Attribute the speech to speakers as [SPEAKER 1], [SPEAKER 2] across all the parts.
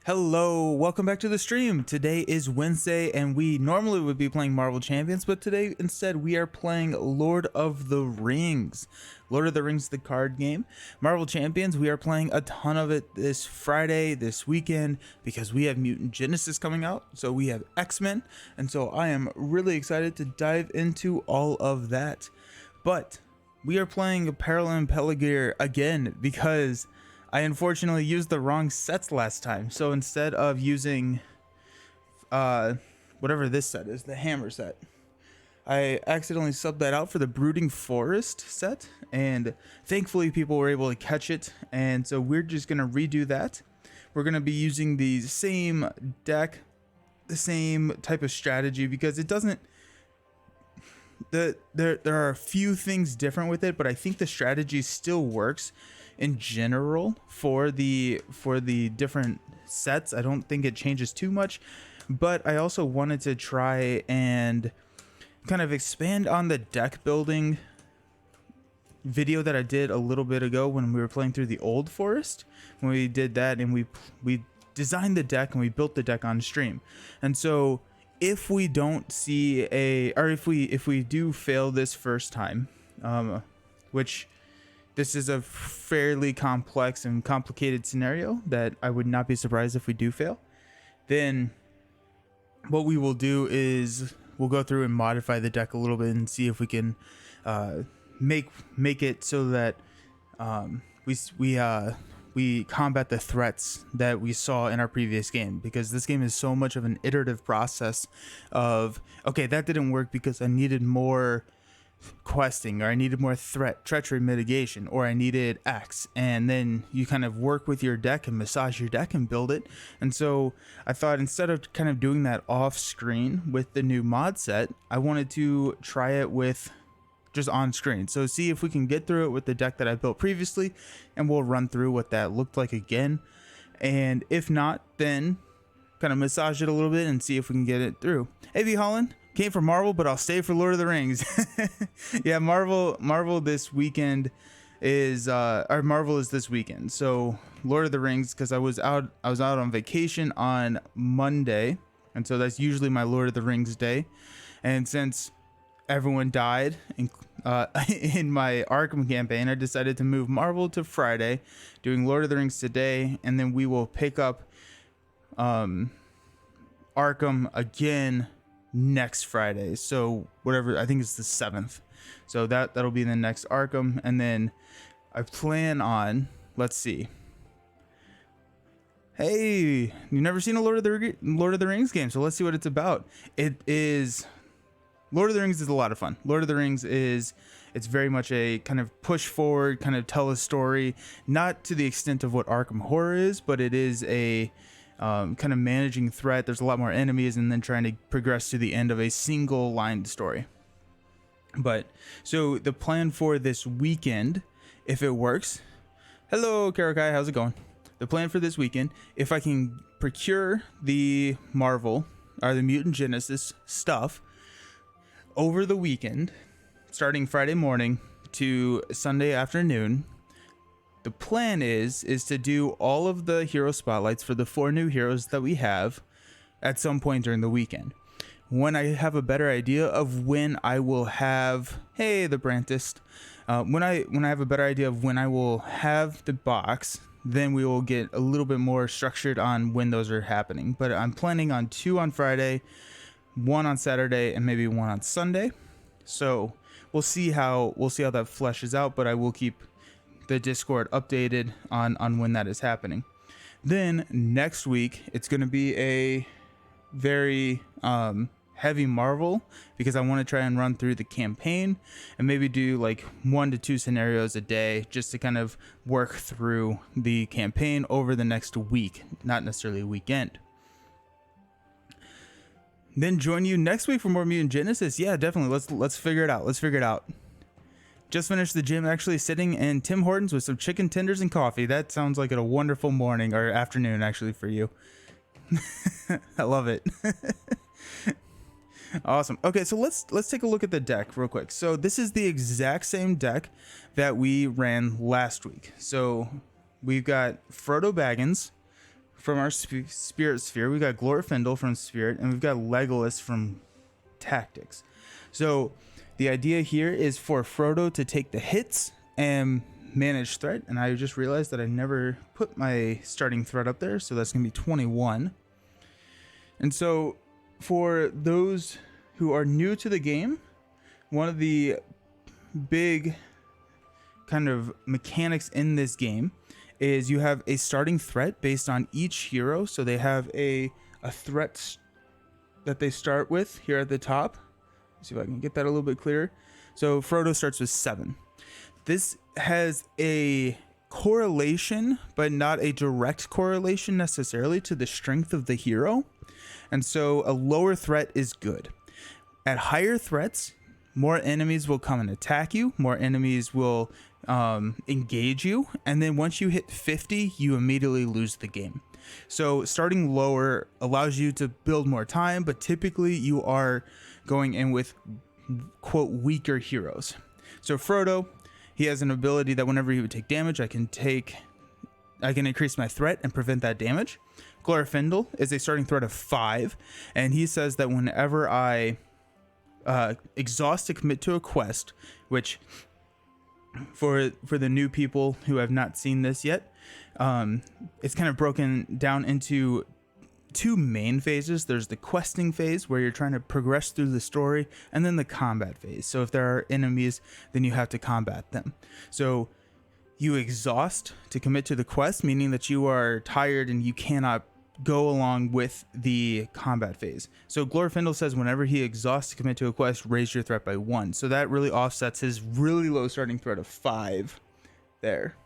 [SPEAKER 1] Hello, welcome back to the stream. Today is Wednesday and we normally would be playing Marvel Champions, but today instead we are playing Lord of the Rings. Lord of the Rings, the card game. Marvel Champions, we are playing a ton of it this Friday, this weekend, because we have Mutant Genesis coming out. So we have X-Men, and so I am really excited to dive into all of that. But we are playing Peril and Pelargir again because I unfortunately used the wrong sets last time. So instead of using whatever this set is, the hammer set, I accidentally subbed that out for the Brooding Forest set, and thankfully people were able to catch it, and so we're just going to redo that. We're going to be using the same deck, the same type of strategy, because it doesn't... There are a few things different with it, but I think the strategy still works in general for the different sets. I don't think it changes too much, but I also wanted to try and kind of expand on the deck building video that I did a little bit ago when we were playing through the old forest. When we did that and we designed the deck and we built the deck on stream. And so if we don't see if we do fail this first time, which this is a fairly complex and complicated scenario that I would not be surprised if we do fail, then what we will do is we'll go through and modify the deck a little bit and see if we can make it so that we combat the threats that we saw in our previous game, because this game is so much of an iterative process of, okay, that didn't work because I needed more questing, or I needed more treachery mitigation, or I needed X, and then you kind of work with your deck and massage your deck and build it. And so I thought, instead of kind of doing that off screen with the new mod set, I wanted to try it with just on screen. So see if we can get through it with the deck that I built previously, and we'll run through what that looked like again. And if not, then kind of massage it a little bit and see if we can get it through. A.V. Holland came for Marvel, but I'll stay for Lord of the Rings. Yeah, Marvel this weekend is Marvel is this weekend. So Lord of the Rings, because I was out on vacation on Monday, and so that's usually my Lord of the Rings day. And since everyone died in my Arkham campaign, I decided to move Marvel to Friday, doing Lord of the Rings today, and then we will pick up Arkham again next Friday. So whatever, I think it's the 7th. So that'll be the next Arkham, and then I plan on, let's see. Hey, you've never seen a Lord of the Rings game, so let's see what it's about. Lord of the Rings is a lot of fun. Lord of the Rings it's very much a kind of push forward, kind of tell a story, not to the extent of what Arkham Horror is, but it is a kind of managing threat. There's a lot more enemies, and then trying to progress to the end of a single line story. But so the plan for this weekend, if it works, hello Karakai, how's it going? The plan for this weekend, if I can procure the Marvel or the Mutant Genesis stuff over the weekend, starting Friday morning to Sunday afternoon, the plan is to do all of the hero spotlights for the 4 new heroes that we have at some point during the weekend. When I have a better idea of when I will have, hey, the Brantist, when I have a better idea of when I will have the box, then we will get a little bit more structured on when those are happening. But I'm planning on 2 on Friday, 1 on Saturday, and maybe 1 on Sunday. So we'll see how that fleshes out, but I will keep the Discord updated on when that is happening. Then next week it's going to be a very heavy Marvel, because I want to try and run through the campaign and maybe do like 1 to 2 scenarios a day, just to kind of work through the campaign over the next week, not necessarily a weekend. Then join you next week for more Mutant Genesis. Yeah, definitely. Let's figure it out. Just finished the gym, actually sitting in Tim Hortons with some chicken tenders and coffee. That sounds like a wonderful morning or afternoon, actually, for you. I love it. Awesome. Okay, so let's take a look at the deck real quick. So this is the exact same deck that we ran last week. So we've got Frodo Baggins, from our spirit sphere, we got Glorfindel from spirit, and we've got Legolas from tactics. So the idea here is for Frodo to take the hits and manage threat, and I just realized that I never put my starting threat up there, so that's gonna be 21. And so for those who are new to the game, one of the big kind of mechanics in this game is you have a starting threat based on each hero. So they have a threat that they start with here at the top. Let's see if I can get that a little bit clearer. So Frodo starts with 7. This has a correlation, but not a direct correlation necessarily to the strength of the hero. And so a lower threat is good. At higher threats, more enemies will come and attack you. More enemies will engage you. And then once you hit 50, you immediately lose the game. So starting lower allows you to build more time, but typically you are going in with, quote, weaker heroes. So Frodo, he has an ability that whenever he would take damage, I can increase my threat and prevent that damage. Glorfindel is a starting threat of 5, and he says that whenever I exhaust to commit to a quest, which for the new people who have not seen this yet, it's kind of broken down into 2 main phases. There's the questing phase where you're trying to progress through the story, and then the combat phase. So if there are enemies, then you have to combat them. So you exhaust to commit to the quest, meaning that you are tired and you cannot go along with the combat phase. So Glorfindel says whenever he exhausts to commit to a quest, raise your threat by 1. So that really offsets his really low starting threat of 5 there.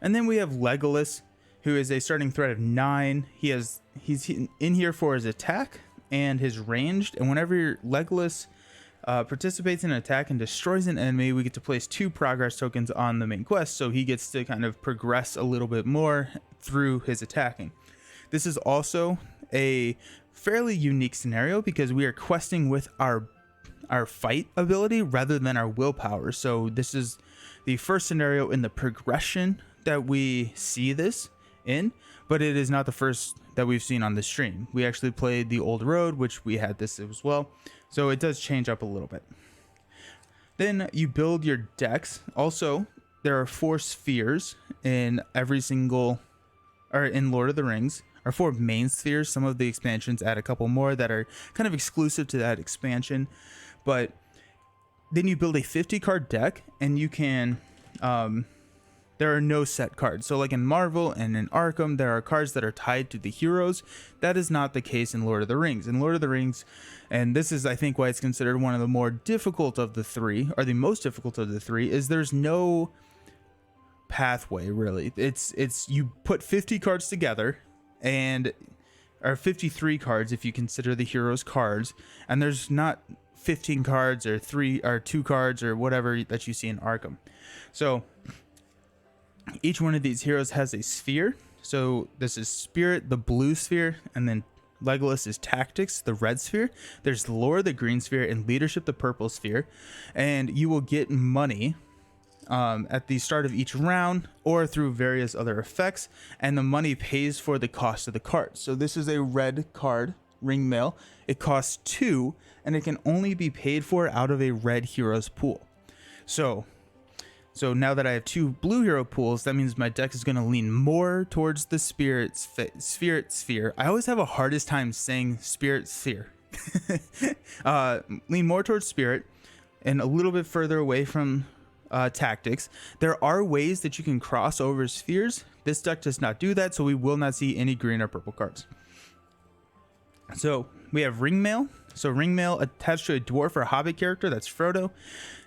[SPEAKER 1] And then we have Legolas, who is a starting threat of 9. He's in here for his attack and his ranged. And whenever Legolas participates in an attack and destroys an enemy, we get to place 2 progress tokens on the main quest, so he gets to kind of progress a little bit more through his attacking. This is also a fairly unique scenario because we are questing with our fight ability rather than our willpower. So this is the first scenario in the progression that we see this in, but it is not the first that we've seen on the stream. We actually played the old road, which we had this as well. So it does change up a little bit. Then you build your decks. Also, there are 4 spheres in in Lord of the Rings, or 4 main spheres. Some of the expansions add a couple more that are kind of exclusive to that expansion. But then you build a 50 card deck, and you can there are no set cards. So like in Marvel and in Arkham, there are cards that are tied to the heroes. That is not the case in Lord of the Rings. In Lord of the Rings, and this is, I think, why it's considered one of the more difficult of the 3, or the most difficult of the 3, is there's no pathway, really. It's you put 50 cards together, or 53 cards if you consider the heroes cards, and there's not 15 cards or 2 cards or whatever that you see in Arkham. So each one of these heroes has a sphere. So this is Spirit, the blue sphere, and then Legolas is Tactics, the red sphere. There's Lore, the green sphere, and Leadership, the purple sphere. And you will get money at the start of each round or through various other effects, and the money pays for the cost of the card. So this is a red card, Ring Mail. It costs 2, and it can only be paid for out of a red heroes pool. So now that I have 2 blue hero pools, that means my deck is going to lean more towards the spirit sphere. I always have a hardest time saying spirit sphere. Lean more towards spirit and a little bit further away from tactics. There are ways that you can cross over spheres. This deck does not do that, so we will not see any green or purple cards. So we have Ring Mail. So Ring Mail attached to a dwarf or hobbit character, that's Frodo.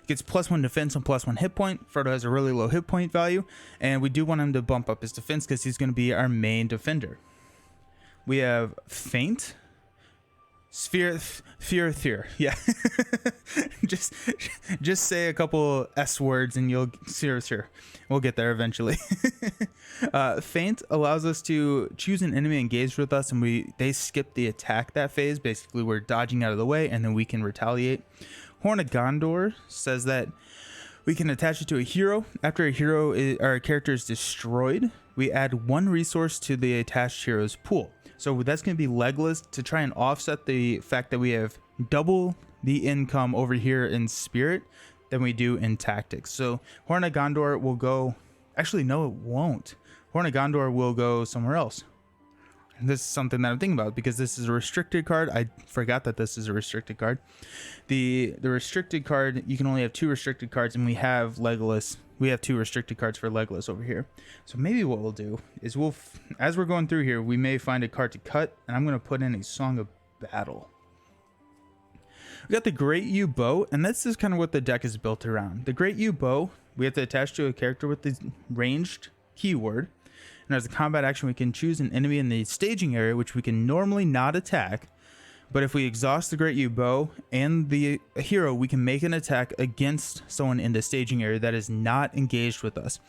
[SPEAKER 1] Gets +1 defense and +1 hit point. Frodo has a really low hit point value, and we do want him to bump up his defense because he's going to be our main defender. We have Feint. Fear. Yeah. just say a couple S words and you'll sure. We'll get there eventually. Feint allows us to choose an enemy engaged with us, and they skip the attack that phase. Basically, we're dodging out of the way, and then we can retaliate. Horn of Gondor says that We can attach it to a hero. After our character is destroyed, we add 1 resource to the attached hero's pool. So that's going to be Legolas to try and offset the fact that we have double the income over here in spirit than we do in tactics. So Horn of Gondor will go, actually no it won't. Horn of Gondor will go somewhere else. And this is something that I'm thinking about because this is a restricted card. I forgot that this is a restricted card. The restricted card, you can only have 2 restricted cards, and we have Legolas. We have 2 restricted cards for Legolas over here. So maybe what we'll do is as we're going through here, we may find a card to cut, and I'm going to put in a Song of Battle. We got the Great Yew Bow, and this is kind of what the deck is built around. The Great Yew Bow, we have to attach to a character with the ranged keyword. And as a combat action, we can choose an enemy in the staging area, which we can normally not attack. But if we exhaust the Great Yew Bow and the hero, we can make an attack against someone in the staging area that is not engaged with us.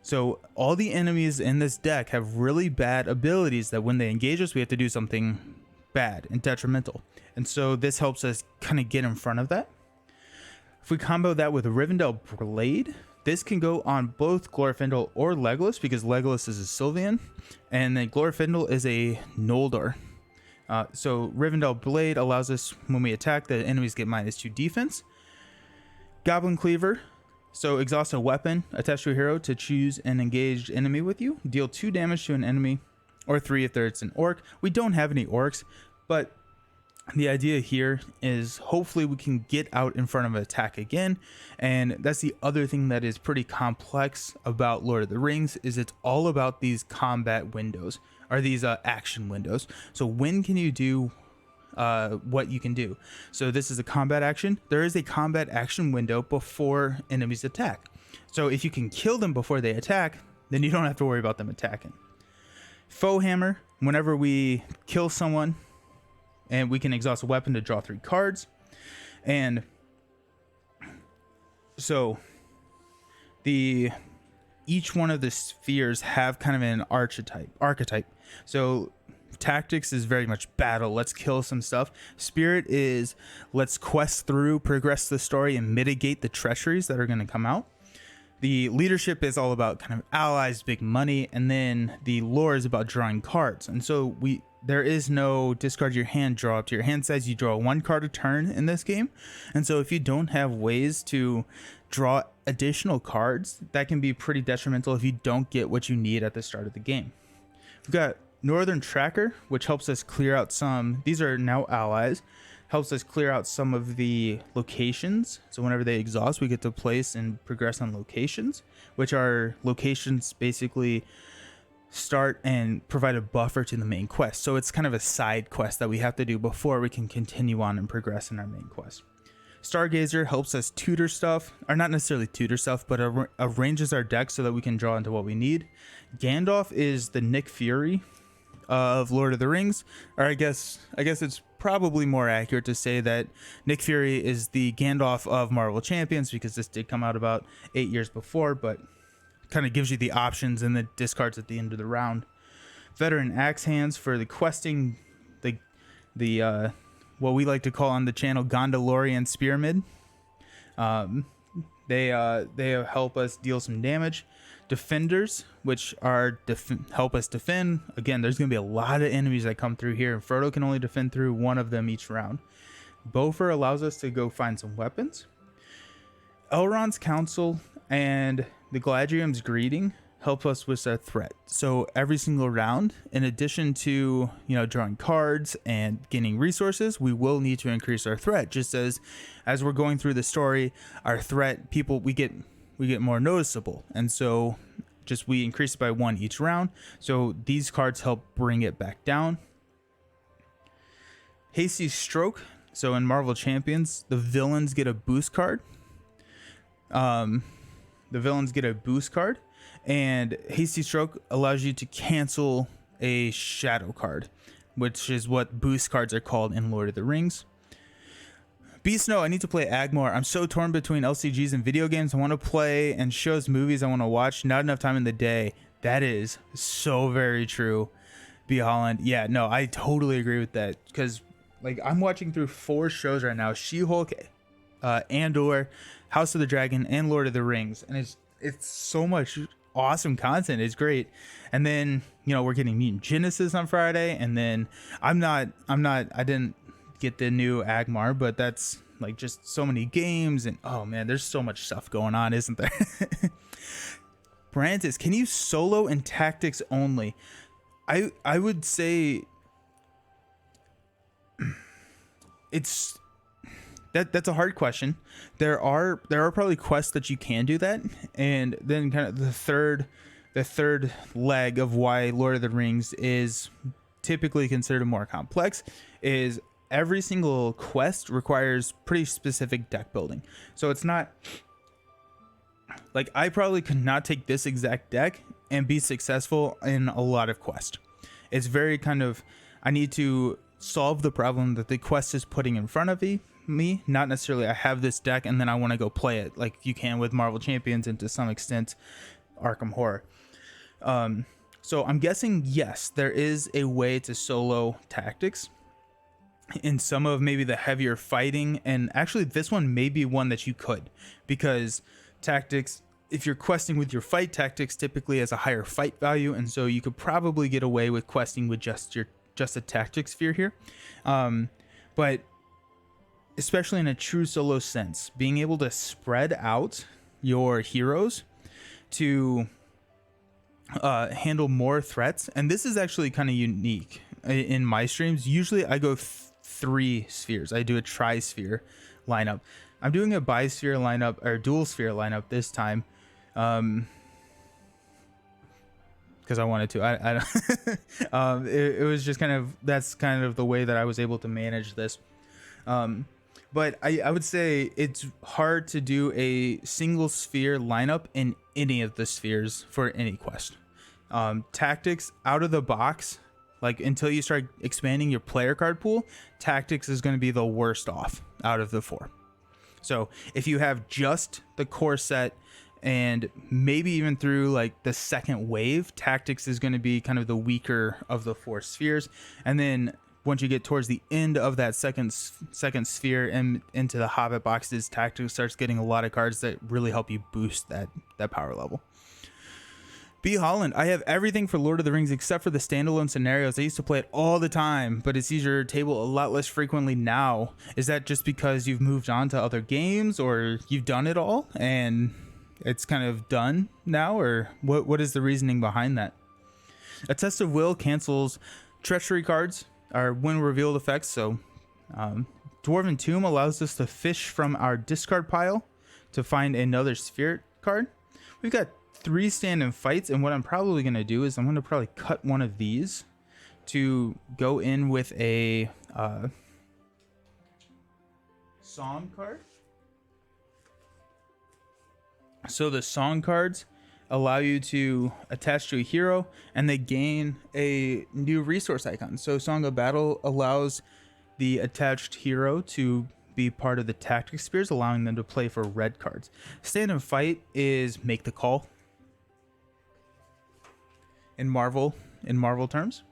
[SPEAKER 1] So all the enemies in this deck have really bad abilities that when they engage us, we have to do something bad and detrimental. And so this helps us kind of get in front of that. If we combo that with Rivendell Blade, this can go on both Glorfindel or Legolas because Legolas is a Sylvian, and then Glorfindel is a Noldor. So Rivendell Blade allows us, when we attack, the enemies get -2 defense. Goblin Cleaver, so exhaust a weapon attached to a hero to choose an engaged enemy with you. Deal 2 damage to an enemy, or 3 if it's an orc. We don't have any orcs, but the idea here is hopefully we can get out in front of an attack again. And that's the other thing that is pretty complex about Lord of the Rings, is it's all about these combat windows, or these action windows. So when can you do what you can do? So this is a combat action. There is a combat action window before enemies attack. So if you can kill them before they attack, then you don't have to worry about them attacking. Foe Hammer, whenever we kill someone, and we can exhaust a weapon to draw 3 cards. And so each one of the spheres have kind of an archetype. So tactics is very much battle, let's kill some stuff. Spirit is let's quest through, progress the story, and mitigate the treacheries that are going to come out. The leadership is all about kind of allies, big money, and then the lore is about drawing cards. And so there is no discard your hand, draw up to your hand size. You draw 1 card a turn in this game. And so if you don't have ways to draw additional cards, that can be pretty detrimental if you don't get what you need at the start of the game. We've got Northern Tracker, which helps us clear out these are now allies, helps us clear out some of the locations. So whenever they exhaust, we get to place and progress on locations, which are locations basically start and provide a buffer to the main quest. So it's kind of a side quest that we have to do before we can continue on and progress in our main quest. Stargazer helps us tutor stuff, or not necessarily tutor stuff, but arranges our deck so that we can draw into what we need. Gandalf is the Nick Fury of Lord of the Rings, or I guess it's probably more accurate to say that Nick Fury is the Gandalf of Marvel Champions, because this did come out about 8 years before, but kind of gives you the options and the discards at the end of the round. Veteran Axe Hands for the questing, the what we like to call on the channel Gondalorian Spearmid. They help us deal some damage. Defenders, which are help us defend. Again, there's going to be a lot of enemies that come through here, and Frodo can only defend through 1 of them each round. Bofur allows us to go find some weapons. Elrond's Counsel and the Galadriel's Greeting help us with our threat. So every single round, in addition to drawing cards and gaining resources, we will need to increase our threat. Just as we're going through the story, our threat we get more noticeable, and so we increase it by 1 each round. So these cards help bring it back down. Hasty Stroke. So in Marvel Champions, the villains get a boost card. And Hasty Stroke allows you to cancel a shadow card, which is what boost cards are called in Lord of the Rings. Beast Snow, I need to play Agmore. I'm so torn between LCGs and video games. I want to play, and shows, movies I want to watch. Not enough time in the day. That is so very true. B. Holland. Yeah, no, I totally agree with that, because I'm watching through 4 shows right now. She-Hulk, Andor, House of the Dragon, and Lord of the Rings, and it's so much awesome content. It's great. And then, you know, we're getting Mutant Genesis on Friday, and then I didn't get the new Agmar, but that's like just so many games, and oh man, there's so much stuff going on, isn't there? Brantis, can you solo in tactics only? I would say it's that's a hard question. There are probably quests that you can do that, and then kind of the third leg of why Lord of the Rings is typically considered more complex is every single quest requires pretty specific deck building. So it's not like I probably could not take this exact deck and be successful in a lot of quests. It's very kind of, I need to solve the problem that the quest is putting in front of me, not necessarily I have this deck and then I want to go play it like you can with Marvel Champions and to some extent Arkham Horror. So I'm guessing yes, there is a way to solo tactics in some of maybe the heavier fighting, and actually this one may be one that you could, because tactics, if you're questing with your fight, tactics typically has a higher fight value, and so you could probably get away with questing with just a tactic sphere here. But especially in a true solo sense, being able to spread out your heroes to handle more threats, and this is actually kind of unique in my streams. Usually I go 3 spheres. I do a tri-sphere lineup. I'm doing a bi-sphere lineup or dual sphere lineup this time because I wanted to. I don't it was just kind of, that's kind of the way that I was able to manage this. But I would say it's hard to do a single sphere lineup in any of the spheres for any quest. Tactics out of the box, like until you start expanding your player card pool, tactics is going to be the worst off out of the 4. So if you have just the core set and maybe even through like the second wave, tactics is going to be kind of the weaker of the 4 spheres. And then once you get towards the end of that second sphere and into the Hobbit boxes, tactics starts getting a lot of cards that really help you boost that power level. B. Holland, I have everything for Lord of the Rings except for the standalone scenarios. I used to play it all the time, but it sees your table a lot less frequently now. Is that just because you've moved on to other games, or you've done it all and it's kind of done now, or what is the reasoning behind that? A Test of Will cancels treachery cards or when revealed effects. So Dwarven Tomb allows us to fish from our discard pile to find another spirit card. We've got 3 stand and fights, and what I'm probably going to do is I'm going to probably cut one of these to go in with a song card. So the song cards allow you to attach to a hero and they gain a new resource icon. So Song of Battle allows the attached hero to be part of the tactic spheres, allowing them to play for red cards. Stand and fight is make the call in Marvel terms.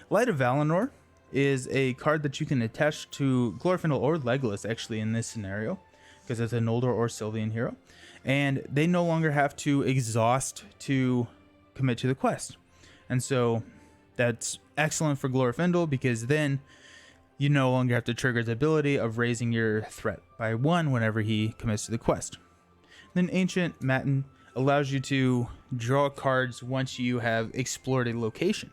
[SPEAKER 1] Light of Valinor is a card that you can attach to Glorfindel or Legolas actually in this scenario, because it's an Noldor or Sylvian hero, and they no longer have to exhaust to commit to the quest. And so that's excellent for Glorfindel, because then you no longer have to trigger the ability of raising your threat by 1 whenever he commits to the quest. Then Ancient Matin allows you to draw cards once you have explored a location.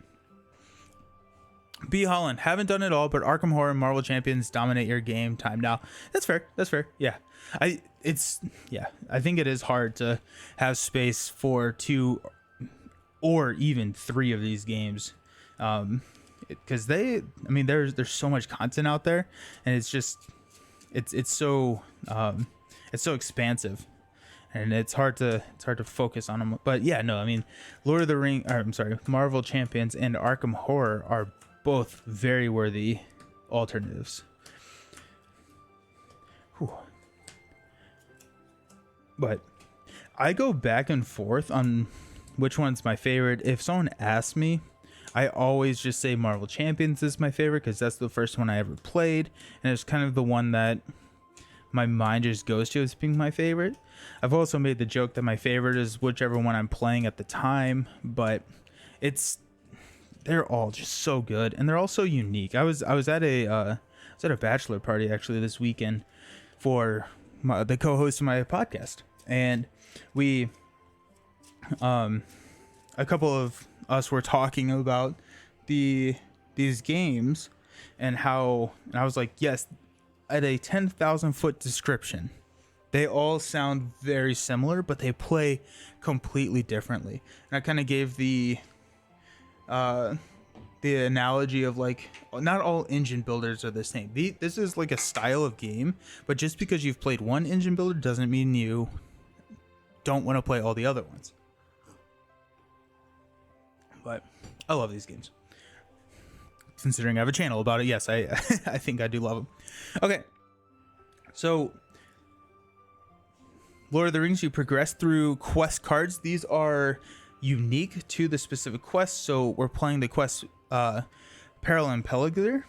[SPEAKER 1] B. Holland, haven't done it all, but Arkham Horror and Marvel Champions dominate your game time now. That's fair. Yeah. I think it is hard to have space for 2 or even 3 of these games. Because there's so much content out there, and it's just it's so expansive, and it's hard to focus on them. But yeah, no, I mean, Marvel Champions and Arkham Horror are both very worthy alternatives. Whew. But I go back and forth on which one's my favorite. If someone asks me, I always just say Marvel Champions is my favorite, because that's the first one I ever played, and it's kind of the one that my mind just goes to as being my favorite. I've also made the joke that my favorite is whichever one I'm playing at the time, but they're all just so good, and they're all so unique. I was at a bachelor party actually this weekend for the co-host of my podcast, and we a couple of us were talking about these games and how, and I was like, yes, at a 10,000 foot description, they all sound very similar, but they play completely differently. And I kind of gave the analogy of like, not all engine builders are the same. This is like a style of game, but just because you've played one engine builder doesn't mean you don't want to play all the other ones. But I love these games. Considering I have a channel about it, yes, I I think I do love them. Okay, so Lord of the Rings, you progress through quest cards. These are unique to the specific quest. So we're playing the quest Peril and Pelargir,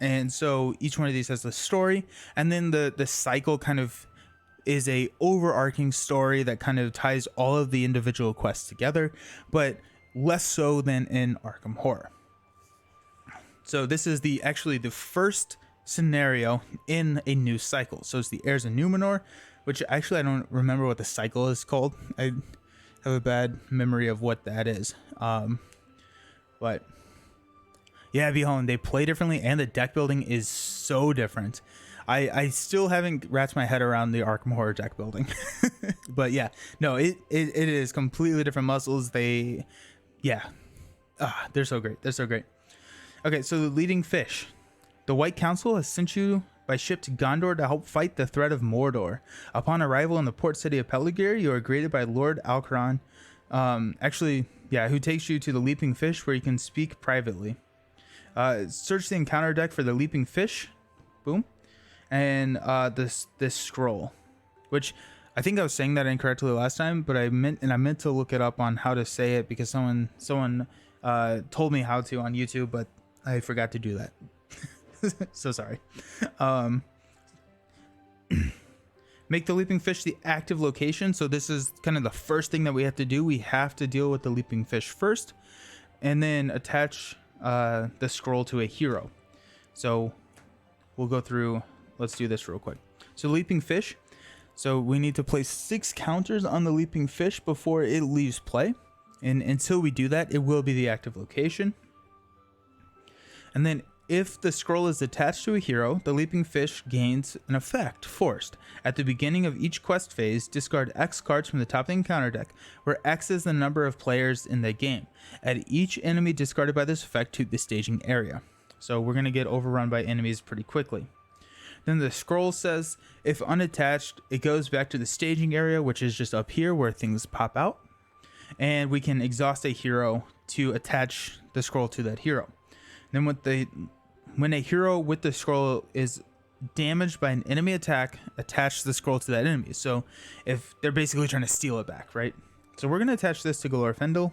[SPEAKER 1] and so each one of these has a story, and then the cycle kind of is a overarching story that kind of ties all of the individual quests together, but less so than in Arkham Horror. So this is actually the first scenario in a new cycle. So it's the Heirs of Numenor, which actually I don't remember what the cycle is called. I have a bad memory of what that is. But yeah, Behold, they play differently, and the deck building is so different. I still haven't wrapped my head around the Arkham Horror deck building. But yeah, no, it is completely different muscles. They're so great. They're so great. Okay, so the leading fish. The White Council has sent you by ship to Gondor to help fight the threat of Mordor. Upon arrival in the port city of Pelargir, you are greeted by Lord Alcaron, who takes you to the Leaping Fish, where you can speak privately. Search the encounter deck for the Leaping Fish. Boom. And this scroll, which I think I was saying that incorrectly last time, but I meant to look it up on how to say it, because someone told me how to on YouTube, but I forgot to do that. So sorry. Make the Leaping Fish the active location. So this is kind of the first thing that we have to do. We have to deal with the Leaping Fish first, and then attach the scroll to a hero. So we'll go through. Let's do this real quick. So Leaping Fish. So we need to place 6 counters on the Leaping Fish before it leaves play. And until we do that, it will be the active location. And then if the scroll is attached to a hero, the Leaping Fish gains an effect, Forced. At the beginning of each quest phase, discard X cards from the top of the encounter deck, where X is the number of players in the game. Add each enemy discarded by this effect to the staging area. So we're going to get overrun by enemies pretty quickly. Then the scroll says, if unattached, it goes back to the staging area, which is just up here where things pop out. And we can exhaust a hero to attach the scroll to that hero. Then when a hero with the scroll is damaged by an enemy attack, attach the scroll to that enemy. So if they're basically trying to steal it back, right? So we're going to attach this to Glorfindel,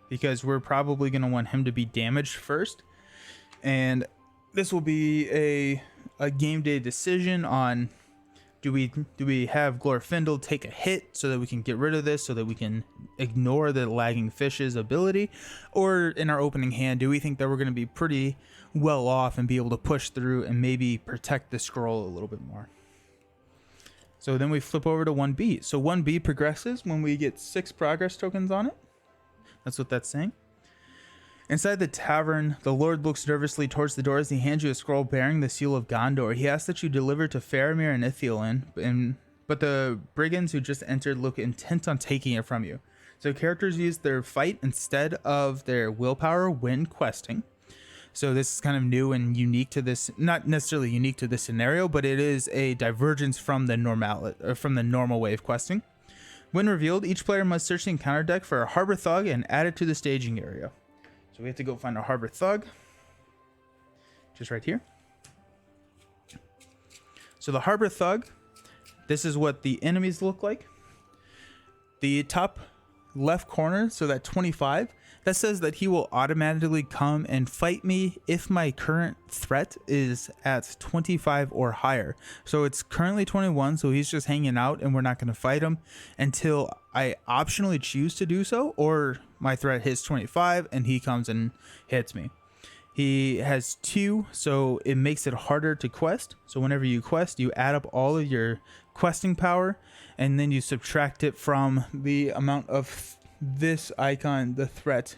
[SPEAKER 1] because we're probably going to want him to be damaged first. And this will be a game day decision on, do we have Glorfindel take a hit so that we can get rid of this, so that we can ignore the lagging fish's ability, or in our opening hand, do we think that we're going to be pretty well off and be able to push through and maybe protect the scroll a little bit more? So then we flip over to 1B. So 1B progresses when we get 6 progress tokens on it. That's what that's saying. Inside the tavern, the Lord looks nervously towards the door as he hands you a scroll bearing the seal of Gondor. He asks that you deliver to Faramir and Ithilien, but the brigands who just entered look intent on taking it from you. So characters use their fight instead of their willpower when questing. So this is kind of new and unique to this, not necessarily unique to this scenario, but it is a divergence from the normal way of questing. When revealed, each player must search the encounter deck for a Harbor Thug and add it to the staging area. So we have to go find a Harbor Thug, just right here. So the Harbor Thug, this is what the enemies look like. The top left corner, so that 25, that says that he will automatically come and fight me if my current threat is at 25 or higher. So it's currently 21, so he's just hanging out and we're not going to fight him until I optionally choose to do so, or my threat hits 25 and he comes and hits me. He has 2, so it makes it harder to quest. So whenever you quest, you add up all of your questing power and then you subtract it from the amount of this icon, the threat,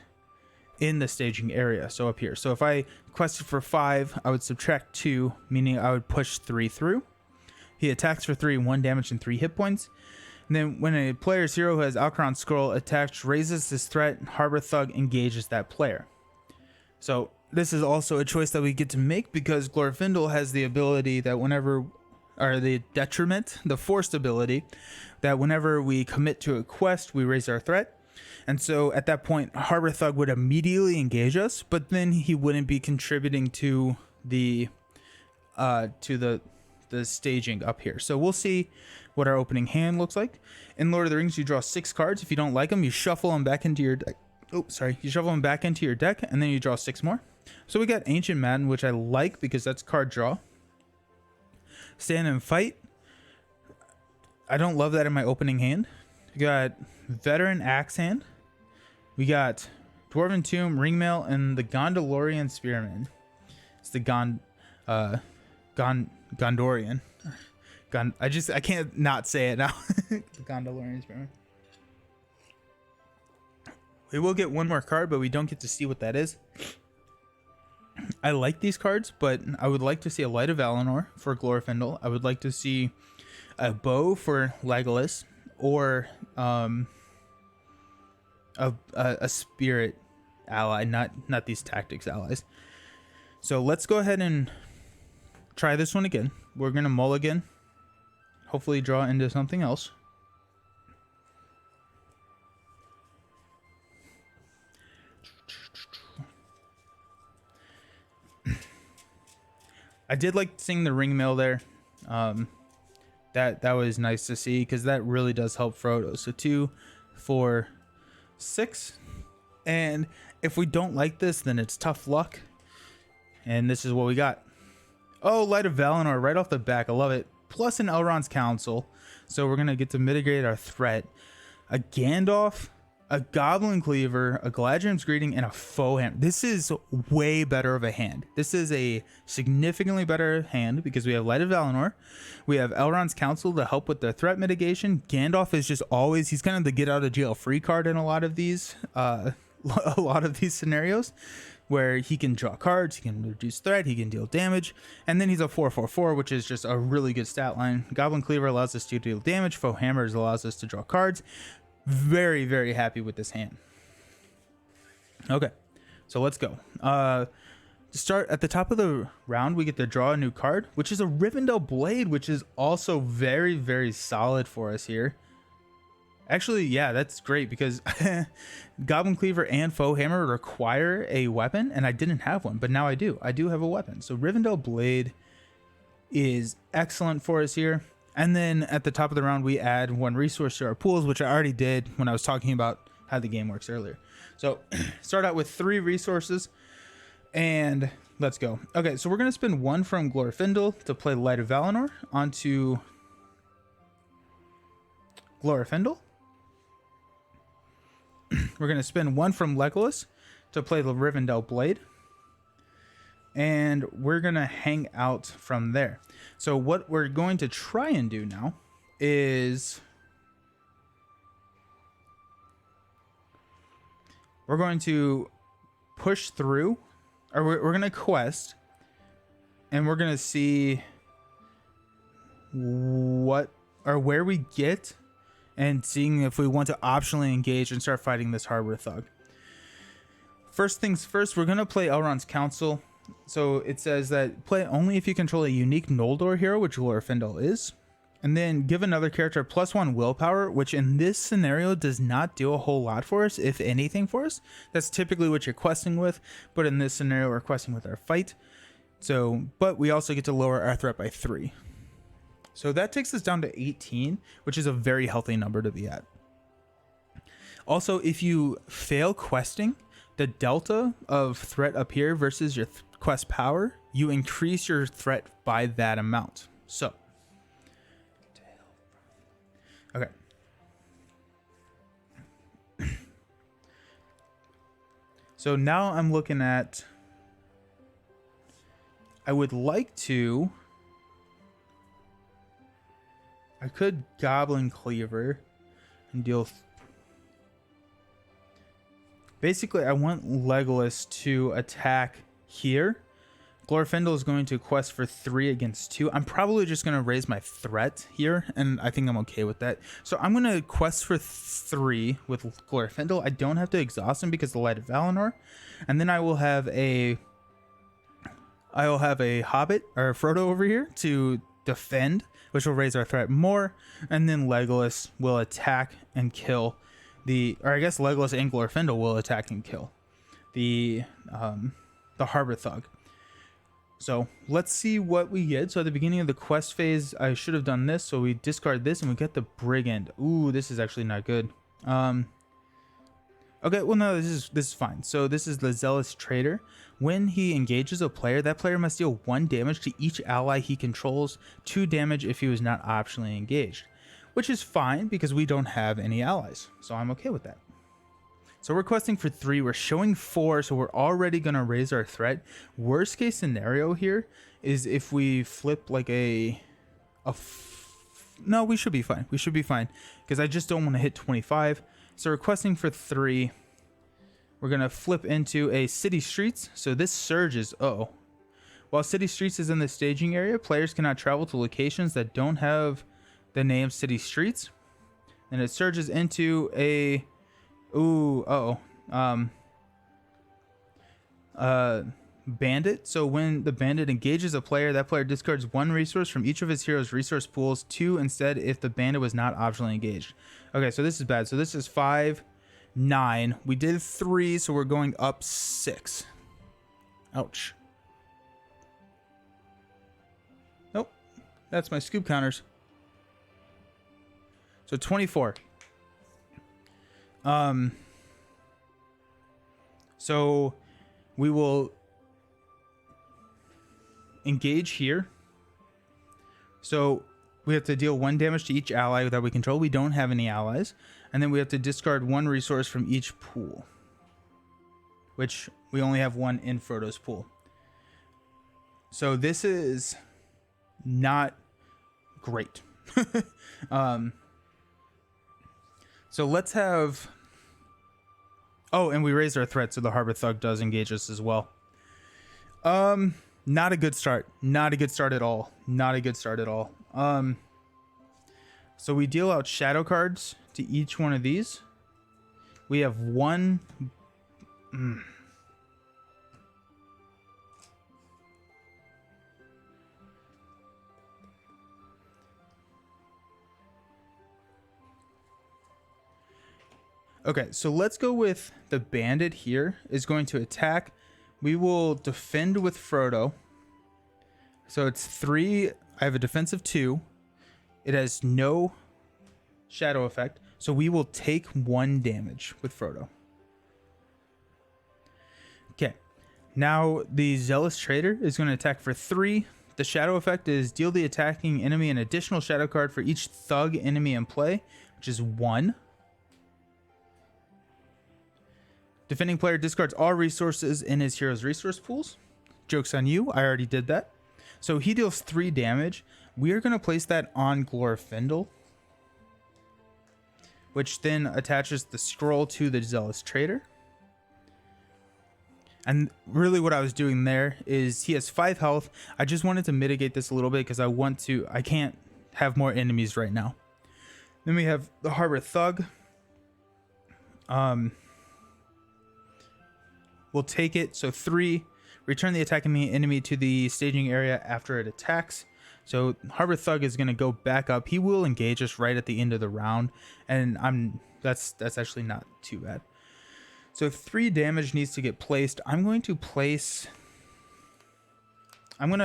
[SPEAKER 1] in the staging area. So up here. So if I quested for 5, I would subtract 2, meaning I would push 3 through. He attacks for 3, 1 damage and 3 hit points. And then when a player's hero who has Alcaron Scroll attacks raises this threat, Harbor Thug engages that player. So this is also a choice that we get to make because Glorfindel has the ability that whenever, or the detriment, the forced ability, that whenever we commit to a quest, we raise our threat. And so at that point, Harbor Thug would immediately engage us, but then he wouldn't be contributing to the staging up here. So we'll see what our opening hand looks like. In Lord of the Rings, you draw 6 cards. If you don't like them, you shuffle them back into your deck. Oh, sorry. You shuffle them back into your deck, and then you draw 6 more. So we got Ancient Madden, which I like because that's card draw. Stand and Fight. I don't love that in my opening hand. We got Veteran Axe Hand. We got Dwarven Tomb, Ringmail, and the Gondorian Spearman. It's the Gondorian. I can't not say it now. The Gondorian Spearman. We will get one more card, but we don't get to see what that is. I like these cards, but I would like to see a Light of Valinor for Glorfindel. I would like to see a bow for Legolas, or a spirit ally, not these tactics allies. So let's go ahead and try this one again. We're gonna mulligan, hopefully draw into something else. I did like seeing the ringmail there. That was nice to see because that really does help Frodo. So 2, 4, 6. And if we don't like this, then it's tough luck. And this is what we got. Oh, Light of Valinor right off the back. I love it. Plus an Elrond's Council. So we're going to get to mitigate our threat. A Gandalf, a Goblin Cleaver, a Galadriel's Greeting, and a Foe Hammer. This is way better of a hand. This is a significantly better hand because we have Light of Valinor. We have Elrond's Council to help with the threat mitigation. Gandalf is just always, he's kind of the get out of jail free card in a lot of these scenarios where he can draw cards, he can reduce threat, he can deal damage, and then he's a 4/4/4, which is just a really good stat line. Goblin Cleaver allows us to deal damage. Foe Hammers allows us to draw cards. Very, very happy with this hand. Okay, so let's go. To start at the top of the round, we get to draw a new card, which is a Rivendell Blade, which is also very, very solid for us here. Actually, yeah, that's great because Goblin Cleaver and Foe Hammer require a weapon, and I didn't have one, but now I do. I do have a weapon. So Rivendell Blade is excellent for us here. And then at the top of the round, we add 1 resource to our pools, which I already did when I was talking about how the game works earlier. So start out with 3 resources and let's go. Okay, so we're going to spend 1 from Glorfindel to play Light of Valinor onto Glorfindel. We're going to spend 1 from Legolas to play the Rivendell Blade. And we're going to hang out from there. So what we're going to try and do now is we're going to push through, or we're going to quest, and we're going to see what or where we get and seeing if we want to optionally engage and start fighting this Harbor Thug. First things first, we're going to play Elrond's Council. So it says that play only if you control a unique Noldor hero, which Glorfindel is. And then give another character +1 willpower, which in this scenario does not do a whole lot for us, if anything for us. That's typically what you're questing with, but in this scenario we're questing with our fight. So, but we also get to lower our threat by 3. So that takes us down to 18, which is a very healthy number to be at. Also, if you fail questing, the delta of threat up here versus your quest power, you increase your threat by that amount. So, okay. So now I'm looking at, I would like to, I could Goblin Cleaver and deal, basically I want Legolas to attack here. Glorfindel is going to quest for 3 against 2. I'm probably just going to raise my threat here, and I think I'm okay with that. So I'm going to quest for 3 with Glorfindel. I don't have to exhaust him because of the Light of Valinor. And then I will have a Hobbit, or Frodo over here, to defend, which will raise our threat more. And then Legolas will attack and kill or I guess Legolas and Glorfindel will attack and kill the Harbor Thug. So let's see what we get. So at the beginning of the quest phase, I should have done this. So we discard this and we get the Brigand. Ooh, this is actually not good. Okay, well no, this is fine. So this is the Zealous Trader. When he engages a player, that player must deal 1 damage to each ally he controls, 2 damage if he was not optionally engaged, which is fine because we don't have any allies. So I'm okay with that. So we're questing for 3, we're showing 4, so we're already going to raise our threat. Worst case scenario here is if we flip like no, we should be fine. We should be fine because I just don't want to hit 25. So we're questing for 3. We're going to flip into a City Streets. So this surges, while City Streets is in the staging area, players cannot travel to locations that don't have the name City Streets. And it surges into a bandit. So when the bandit engages a player, that player discards 1 resource from each of his heroes' resource pools, 2 instead if the bandit was not optionally engaged. Okay, so this is bad. So this is 5, 9. We did 3, so we're going up 6. Ouch. Nope. That's my scoop counters. So 24. So we will engage here. So we have to deal 1 damage to each ally that we control. We don't have any allies. And then we have to discard 1 resource from each pool, which we only have 1 in Frodo's pool. So this is not great. So let's have... Oh, and we raised our threat, so the Harbor Thug does engage us as well. Not a good start. Not a good start at all. Not a good start at all. So we deal out shadow cards to each one of these. We have 1... Okay, so let's go with the bandit here is going to attack. We will defend with Frodo. So it's 3. I have a defense of 2. It has no shadow effect. So we will take 1 damage with Frodo. Okay. Now the Zealous Trader is going to attack for 3. The shadow effect is deal the attacking enemy an additional shadow card for each thug enemy in play, which is 1. Defending player discards all resources in his hero's resource pools. Joke's on you, I already did that. So he deals 3 damage. We are going to place that on Glorfindel, which then attaches the scroll to the Zealous Trader. And really what I was doing there is he has 5 health. I just wanted to mitigate this a little bit because I can't have more enemies right now. Then we have the Harbor Thug. We'll take it. So 3, return the attacking enemy to the staging area after it attacks. So Harbor Thug is going to go back up. He will engage us right at the end of the round, and that's actually not too bad. So 3 damage needs to get placed. I'm going to place it on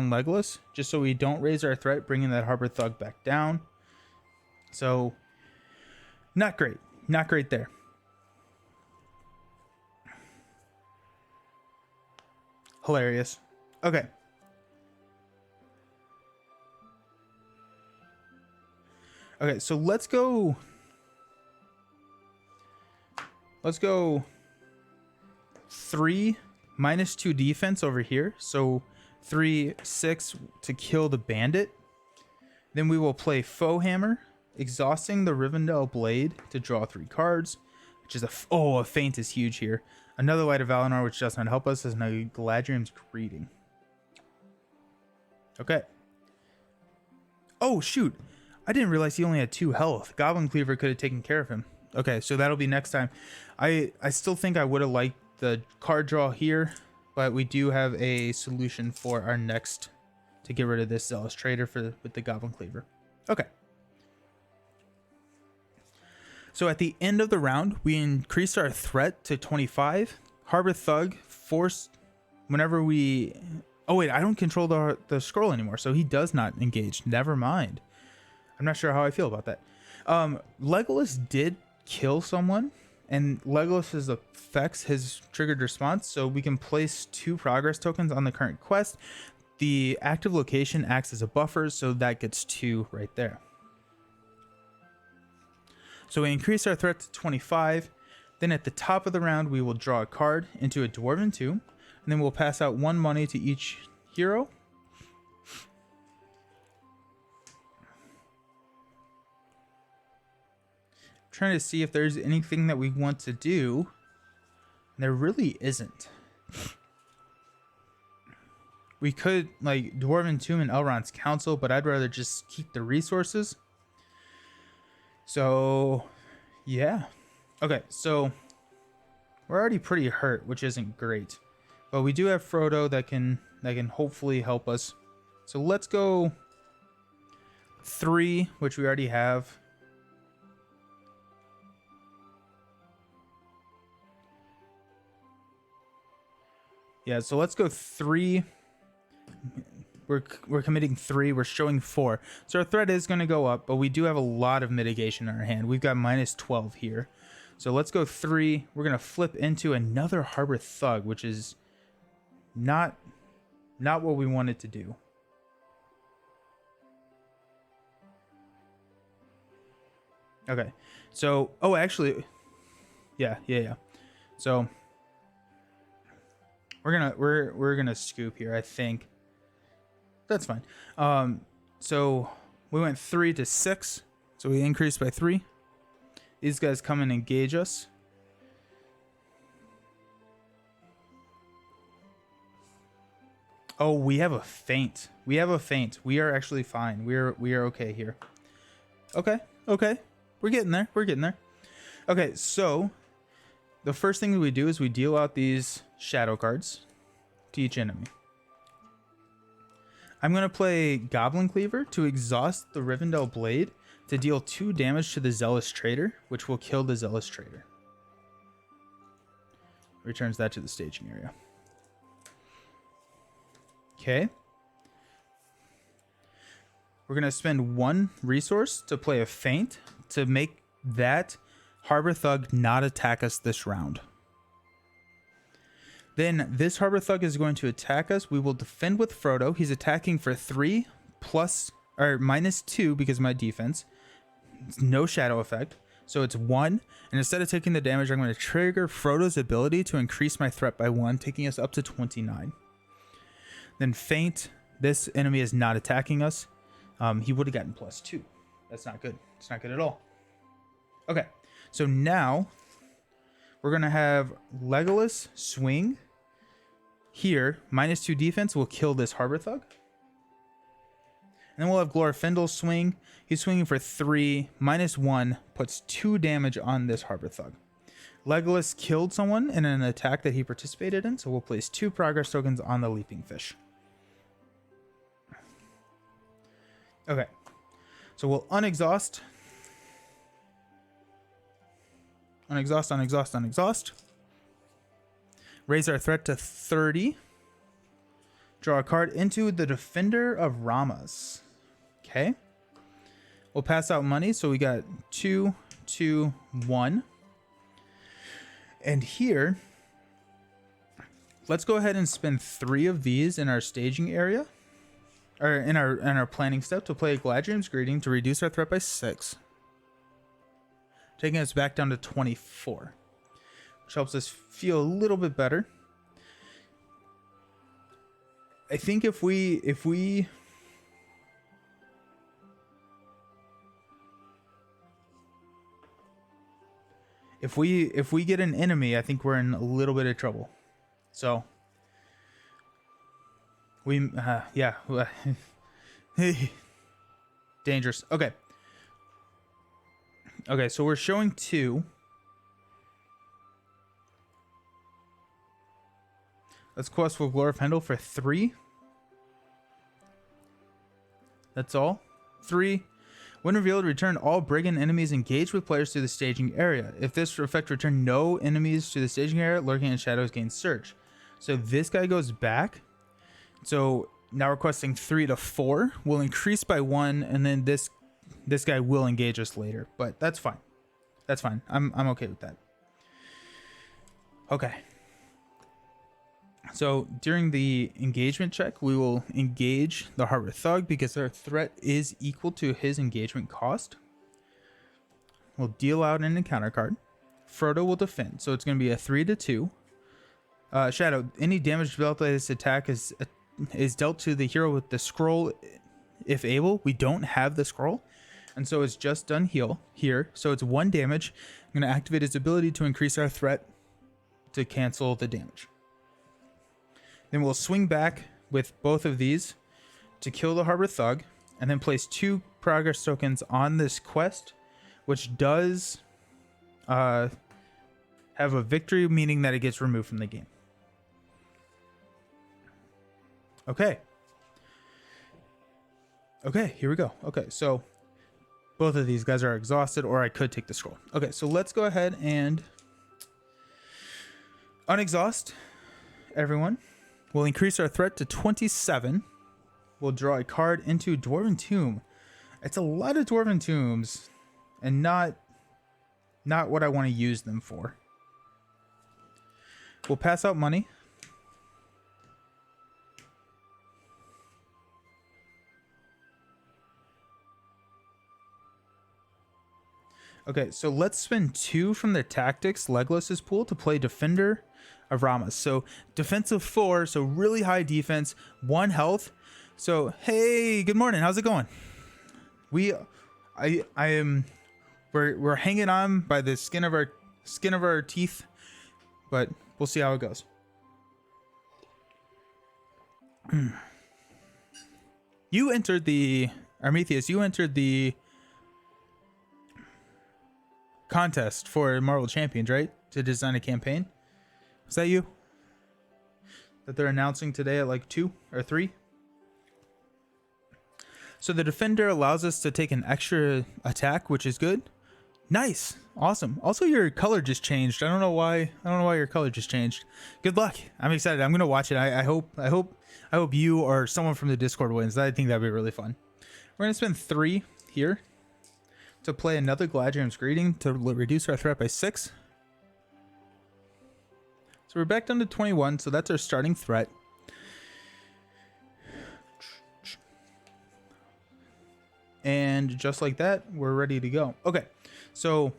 [SPEAKER 1] Legolas just so we don't raise our threat, bringing that Harbor Thug back down. So not great there. Hilarious. Okay. Okay, so let's go. Let's go 3 -2 defense over here. So 3, 6 to kill the bandit. Then we will play Foe Hammer, exhausting the Rivendell Blade to draw 3 cards, which is a feint is huge here. Another Light of Valinor, which does not help us, is now Galadriel's Greeting. Okay. Oh, shoot. I didn't realize he only had 2 health. Goblin Cleaver could have taken care of him. Okay, so that'll be next time. I still think I would have liked the card draw here, but we do have a solution for our next to get rid of this Zealous Trader with the Goblin Cleaver. Okay. So at the end of the round, we increased our threat to 25. Harbor Thug forced whenever we... Oh wait, I don't control the scroll anymore, so he does not engage. Never mind. I'm not sure how I feel about that. Legolas did kill someone, and Legolas's effects his triggered response, so we can place 2 progress tokens on the current quest. The active location acts as a buffer, so that gets 2 right there. So we increase our threat to 25. Then at the top of the round, we will draw a card into a Dwarven tomb, and then we'll pass out 1 money to each hero. Trying to see if there's anything that we want to do. There really isn't. We could like Dwarven Tomb and Elrond's Council, but I'd rather just keep the resources. So yeah. Okay, so we're already pretty hurt, which isn't great. But we do have Frodo that can hopefully help us. So let's go 3, which we already have. Yeah, so let's go 3. We're committing 3. We're showing 4. So our threat is going to go up, but we do have a lot of mitigation in our hand. We've got -12 here. So let's go 3. We're going to flip into another Harbor Thug, which is not what we wanted to do. Okay. So, oh, actually, yeah. So we're gonna scoop here, I think. That's fine. So we went 3 to 6, so we increased by 3. These guys come and engage us. Oh, we have a feint. We are actually fine. We are okay here. Okay. We're getting there. Okay, so the first thing that we do is we deal out these shadow cards to each enemy. I'm going to play Goblin Cleaver to exhaust the Rivendell Blade to deal 2 damage to the Zealous Trader, which will kill the Zealous Trader. Returns that to the staging area. Okay. We're going to spend 1 resource to play a feint to make that Harbor Thug not attack us this round. Then this Harbor Thug is going to attack us. We will defend with Frodo. He's attacking for 3 plus or -2 because of my defense. It's no shadow effect. So it's 1. And instead of taking the damage, I'm going to trigger Frodo's ability to increase my threat by 1, taking us up to 29. Then feint. This enemy is not attacking us. He would have gotten +2. That's not good. It's not good at all. Okay. So now we're going to have Legolas swing. Here, -2 defense will kill this Harbor Thug. And then we'll have Glorfindel swing. He's swinging for 3. -1 puts 2 damage on this Harbor Thug. Legolas killed someone in an attack that he participated in, so we'll place 2 progress tokens on the Leaping Fish. Okay. So we'll unexhaust. Unexhaust. Raise our threat to 30. Draw a card into the Defender of Ramas. Okay. We'll pass out money. So we got 2, 2, 1. And here, let's go ahead and spend 3 of these in our staging area, or in our planning step, to play a Gladrium's Greeting to reduce our threat by 6, taking us back down to 24, which helps us feel a little bit better. I think if we get an enemy, I think we're in a little bit of trouble. So we yeah. Dangerous. Okay, so we're showing 2. Let's quest with Glory of Pendle for 3. That's all. 3. When revealed, return all brigand enemies engaged with players to the staging area. If this effect return no enemies to the staging area, lurking in shadows gain surge. So this guy goes back. So now requesting 3 to 4 will increase by 1, and then this guy will engage us later. But that's fine. That's fine. I'm okay with that. Okay. So during the engagement check, we will engage the Harbor Thug because our threat is equal to his engagement cost. We'll deal out an encounter card. Frodo will defend, so it's going to be a 3 to 2. Shadow, any damage dealt by this attack is dealt to the hero with the scroll if able. We don't have the scroll, and so it's just done heal here. So it's 1 damage. I'm going to activate his ability to increase our threat to cancel the damage. Then we'll swing back with both of these to kill the Harbor Thug, and then place 2 progress tokens on this quest, which does have a victory, meaning that it gets removed from the game. Okay, here we go. Okay, so both of these guys are exhausted, or I could take the scroll. Okay, so let's go ahead and unexhaust everyone. We'll increase our threat to 27. We'll draw a card into Dwarven Tomb. It's a lot of Dwarven Tombs, and not what I want to use them for. We'll pass out money. Okay, so let's spend 2 from the Tactics Legolas's pool to play Defender of Rama. So defensive 4, so really high defense, 1 health. So hey, good morning. How's it going? We're hanging on by the skin of our teeth, but we'll see how it goes. You entered the Armethius. You entered the contest for Marvel Champions, right? To design a campaign. Is that you? That they're announcing today at like 2 or 3? So the Defender allows us to take an extra attack, which is good. Nice. Awesome. Also, your color just changed. I don't know why your color just changed. Good luck. I'm excited. I'm going to watch it. I hope you or someone from the Discord wins. I think that'd be really fun. We're going to spend 3 here to play another Gladrium's Greeting to reduce our threat by 6. So we're back down to 21, so that's our starting threat. And just like that, we're ready to go. Okay, so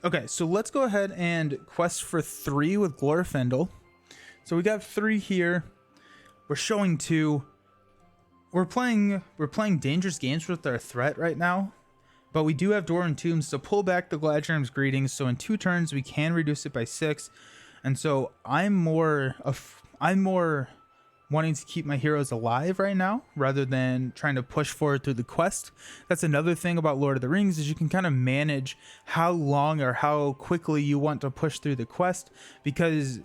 [SPEAKER 1] okay, so let's go ahead and quest for 3 with Glorfindel. So we got 3 here. We're showing 2. We're playing dangerous games with our threat right now, but we do have Dwarven Tombs to pull back the Gladrium's Greetings. So in 2 turns we can reduce it by 6, and so I'm more wanting to keep my heroes alive right now rather than trying to push forward through the quest. That's another thing about Lord of the Rings, is you can kind of manage how long or how quickly you want to push through the quest, because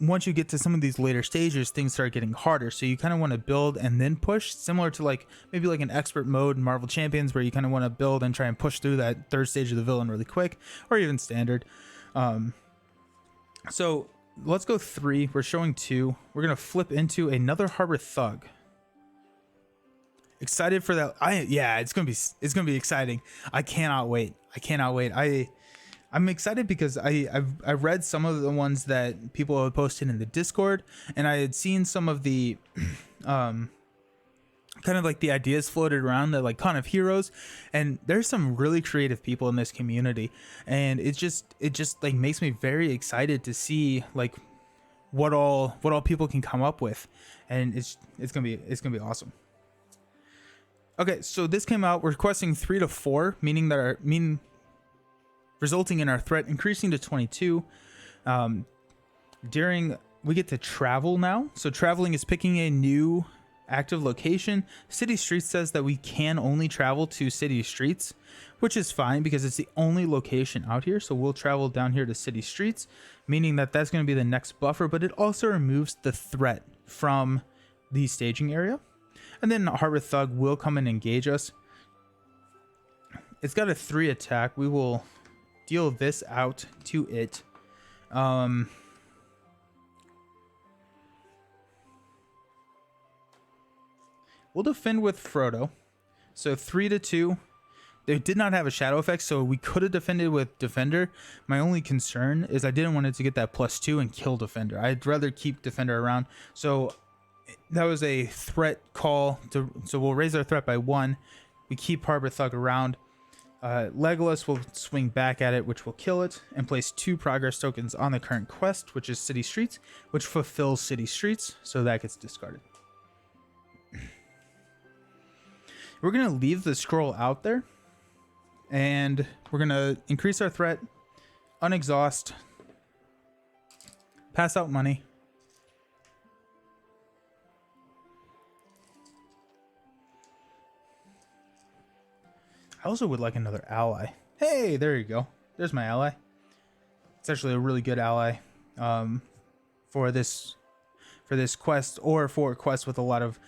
[SPEAKER 1] once you get to some of these later stages, things start getting harder. So you kind of want to build and then push, similar to like maybe like an expert mode in Marvel Champions, where you kind of want to build and try and push through that 3rd stage of the villain really quick, or even standard. So let's go 3. We're showing 2. We're going to flip into another Harbor Thug. Excited for that. Yeah, it's gonna be exciting. I cannot wait. I'm excited because I've read some of the ones that people have posted in the Discord, and I had seen some of the kind of like the ideas floated around, that like kind of heroes, and there's some really creative people in this community, and it just like makes me very excited to see like what all people can come up with, and it's gonna be awesome. Okay, so this came out. We're requesting 3 to 4, meaning that resulting in our threat increasing to 22. During we get to travel now. So traveling is picking a new active location. City Streets says that we can only travel to City Streets, which is fine because it's the only location out here. So we'll travel down here to City Streets, meaning that that's going to be the next buffer, but it also removes the threat from the staging area. And then Harbor Thug will come and engage us. It's got a 3 attack. We will deal this out to it. We'll defend with Frodo. So 3 to 2. They did not have a shadow effect, so we could have defended with Defender. My only concern is I didn't want it to get that +2 and kill Defender. I'd rather keep Defender around. So that was a threat call. So we'll raise our threat by 1. We keep Harbor Thug around. Legolas will swing back at it, which will kill it, and place 2 progress tokens on the current quest, which is City Streets, which fulfills City Streets, so that gets discarded. We're going to leave the scroll out there, and we're going to increase our threat, unexhaust, pass out money. I also would like another ally. Hey, there you go. There's my ally. It's actually a really good ally for this quest, or for a quest with a lot of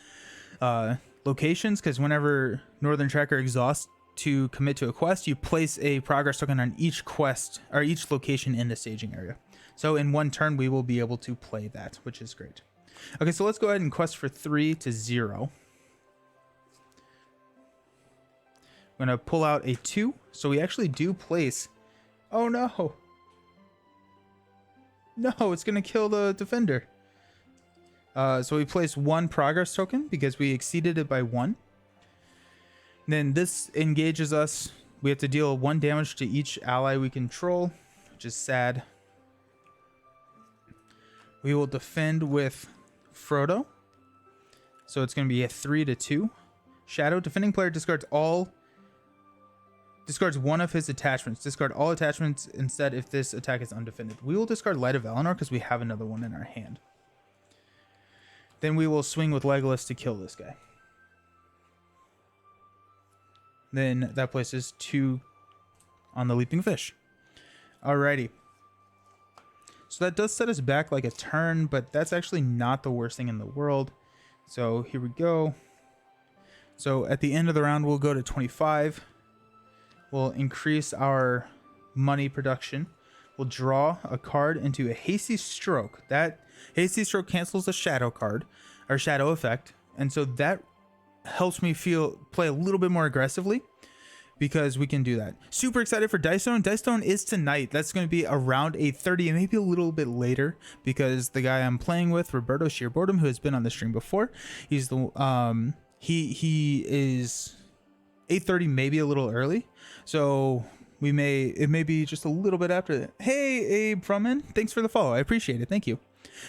[SPEAKER 1] locations, because whenever Northern Tracker exhausts to commit to a quest, you place a progress token on each quest or each location in the staging area. So in one turn, we will be able to play that, which is great. Okay, so let's go ahead and quest for 3 to 0. I'm going to pull out a 2. So we actually do place... Oh, no. No, it's going to kill the Defender. So we place 1 progress token because we exceeded it by 1. Then this engages us. We have to deal 1 damage to each ally we control, which is sad. We will defend with Frodo. So it's going to be a 3 to 2. Shadow. Defending player discards 1 of his attachments. Discard all attachments instead if this attack is undefended. We will discard Light of Valinor because we have another one in our hand. Then we will swing with Legolas to kill this guy. Then that places 2 on the Leaping Fish. Alrighty. So that does set us back like a turn, but that's actually not the worst thing in the world. So here we go. So at the end of the round, we'll go to 25. We'll increase our money production. We'll draw a card into a Hasty Stroke. That Hasty Stroke cancels a shadow card, or shadow effect, and so that helps me play a little bit more aggressively because we can do that. Super excited for Dice Stone. Dice Stone is tonight. That's going to be around 8:30 and maybe a little bit later because the guy I'm playing with, Roberto Sheer Boredom, who has been on the stream before, he's the he is 8:30, maybe a little early. So it may be just a little bit after that. Hey, Abe Frumman, thanks for the follow. I appreciate it. Thank you.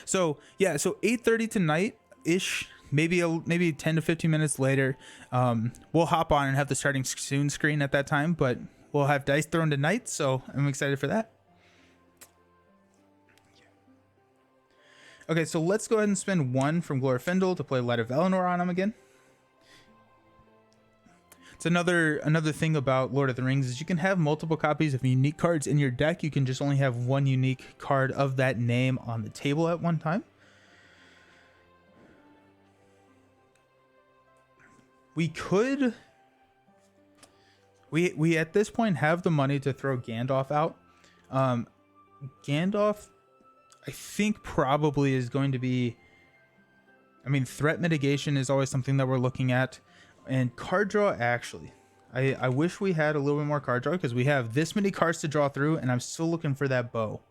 [SPEAKER 1] So yeah, so 8:30 tonight ish, maybe 10 to 15 minutes later, we'll hop on and have the starting soon screen at that time, but we'll have dice thrown tonight, so I'm excited for that. Okay, so let's go ahead and spend 1 from Glorfindel to play Light of Valinor on him again. It's another thing about Lord of the Rings is you can have multiple copies of unique cards in your deck. You can just only have 1 unique card of that name on the table at one time. We could... We at this point have the money to throw Gandalf out. Gandalf, I think, probably is going to be... I mean, threat mitigation is always something that we're looking at. And card draw, actually. I wish we had a little bit more card draw because we have this many cards to draw through, and I'm still looking for that bow.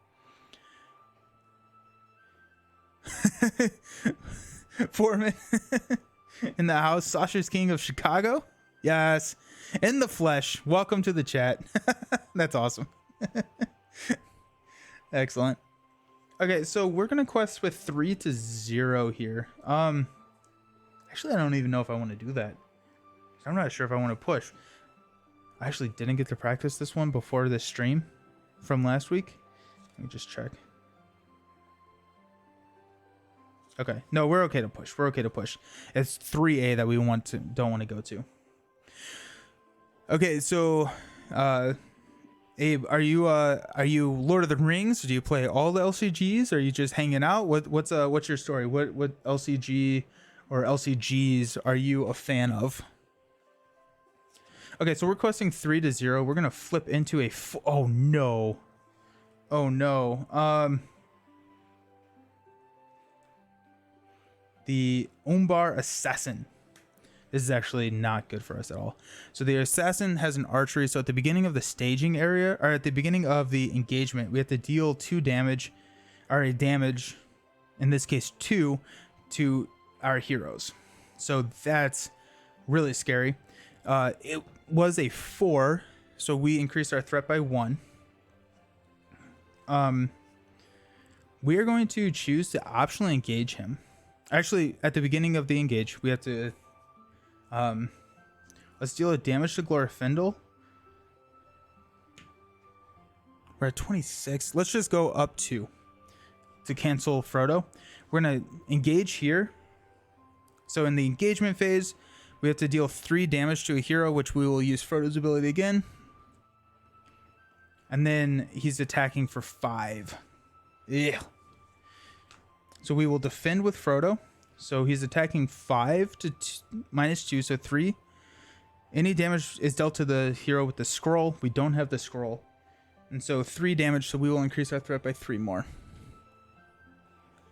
[SPEAKER 1] Foreman in the house. Sasha's King of Chicago. Yes. In the flesh. Welcome to the chat. That's awesome. Excellent. Okay, so we're gonna quest with 3-0 here. Actually, I don't even know if I want to do that. I'm not sure if I want to push. I actually didn't get to practice this one before this stream from last week. Let me just check. Okay, no, we're okay to push. We're okay to push. It's 3A that we don't want to go to. Okay, so Abe, are you Lord of the Rings? Do you play all the LCGs? Or are you just hanging out? What's your story? What LCG or LCGs are you a fan of? Okay, so we're questing 3-0. We're gonna flip into a oh no. Oh no. The Umbar Assassin. This is actually not good for us at all. So the assassin has an archery. So at the beginning of the staging area, or at the beginning of the engagement, we have to deal 2 damage, or a damage, in this case 2, to our heroes. So that's really scary. It was a 4, so we increased our threat by 1. We are going to choose to optionally engage him. Actually, at the beginning of the engage, we have to let's deal a damage to Glorfindel. We're at 26. Let's just go up to cancel Frodo. We're gonna engage here. So in the engagement phase, we have to deal 3 damage to a hero, which we will use Frodo's ability again. And then he's attacking for 5. Yeah. So we will defend with Frodo. So he's attacking 5 to -2, so 3. Any damage is dealt to the hero with the scroll. We don't have the scroll. And so 3 damage, so we will increase our threat by 3 more.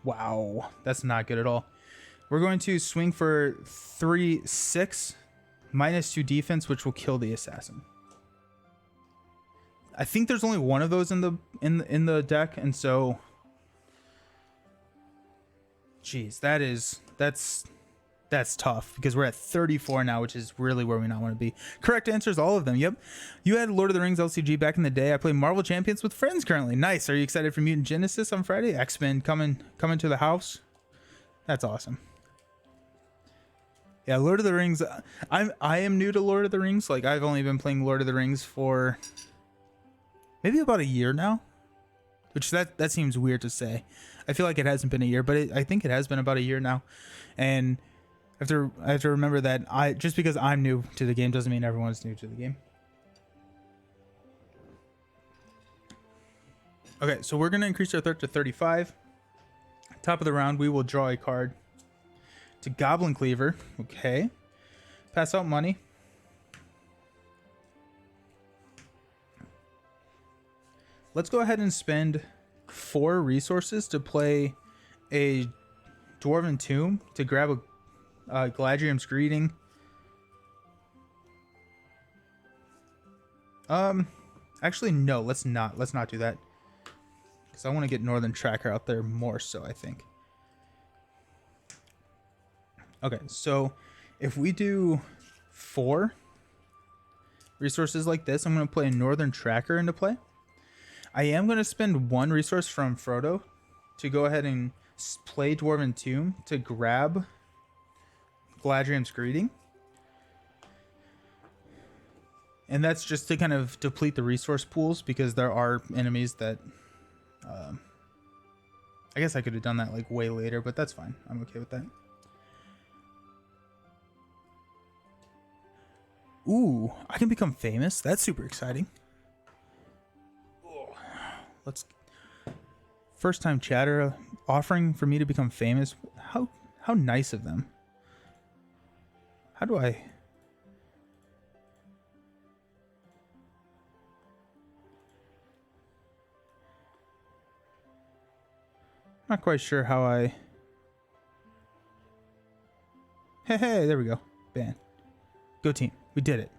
[SPEAKER 1] Wow, that's not good at all. We're going to swing for 3-6, -2 defense, which will kill the assassin. I think there's only one of those in the deck, and so, geez, that's tough because we're at 34 now, which is really where we not want to be. Correct answers, all of them. Yep. You had Lord of the Rings LCG back in the day. I play Marvel Champions with friends currently. Nice. Are you excited for Mutant Genesis on Friday? X-Men coming to the house. That's awesome. Yeah, Lord of the Rings. I am new to Lord of the Rings. Like, I've only been playing Lord of the Rings for maybe about a year now, which that seems weird to say. I feel like it hasn't been a year, but I think it has been about a year now. And I have to remember that just because I'm new to the game doesn't mean everyone's new to the game. Okay, so we're gonna increase our threat to 35. Top of the round, we will draw a card to Goblin Cleaver. Okay. Pass out money. Let's go ahead and spend 4 resources to play a Dwarven Tomb to grab a Galadriel's Greeting. Actually, no, let's not do that. Because I want to get Northern Tracker out there more so, I think. Okay, so if we do 4 resources like this, I'm going to play a Northern Tracker into play. I am going to spend 1 resource from Frodo to go ahead and play Dwarven Tomb to grab Galadriel's Greeting. And that's just to kind of deplete the resource pools because there are enemies that... I guess I could have done that like way later, but that's fine. I'm okay with that. Ooh, I can become famous. That's super exciting. Let's... First time chatter offering for me to become famous. How nice of them. How do I... Not quite sure how I... Hey, there we go. Ban. Go team. We did it.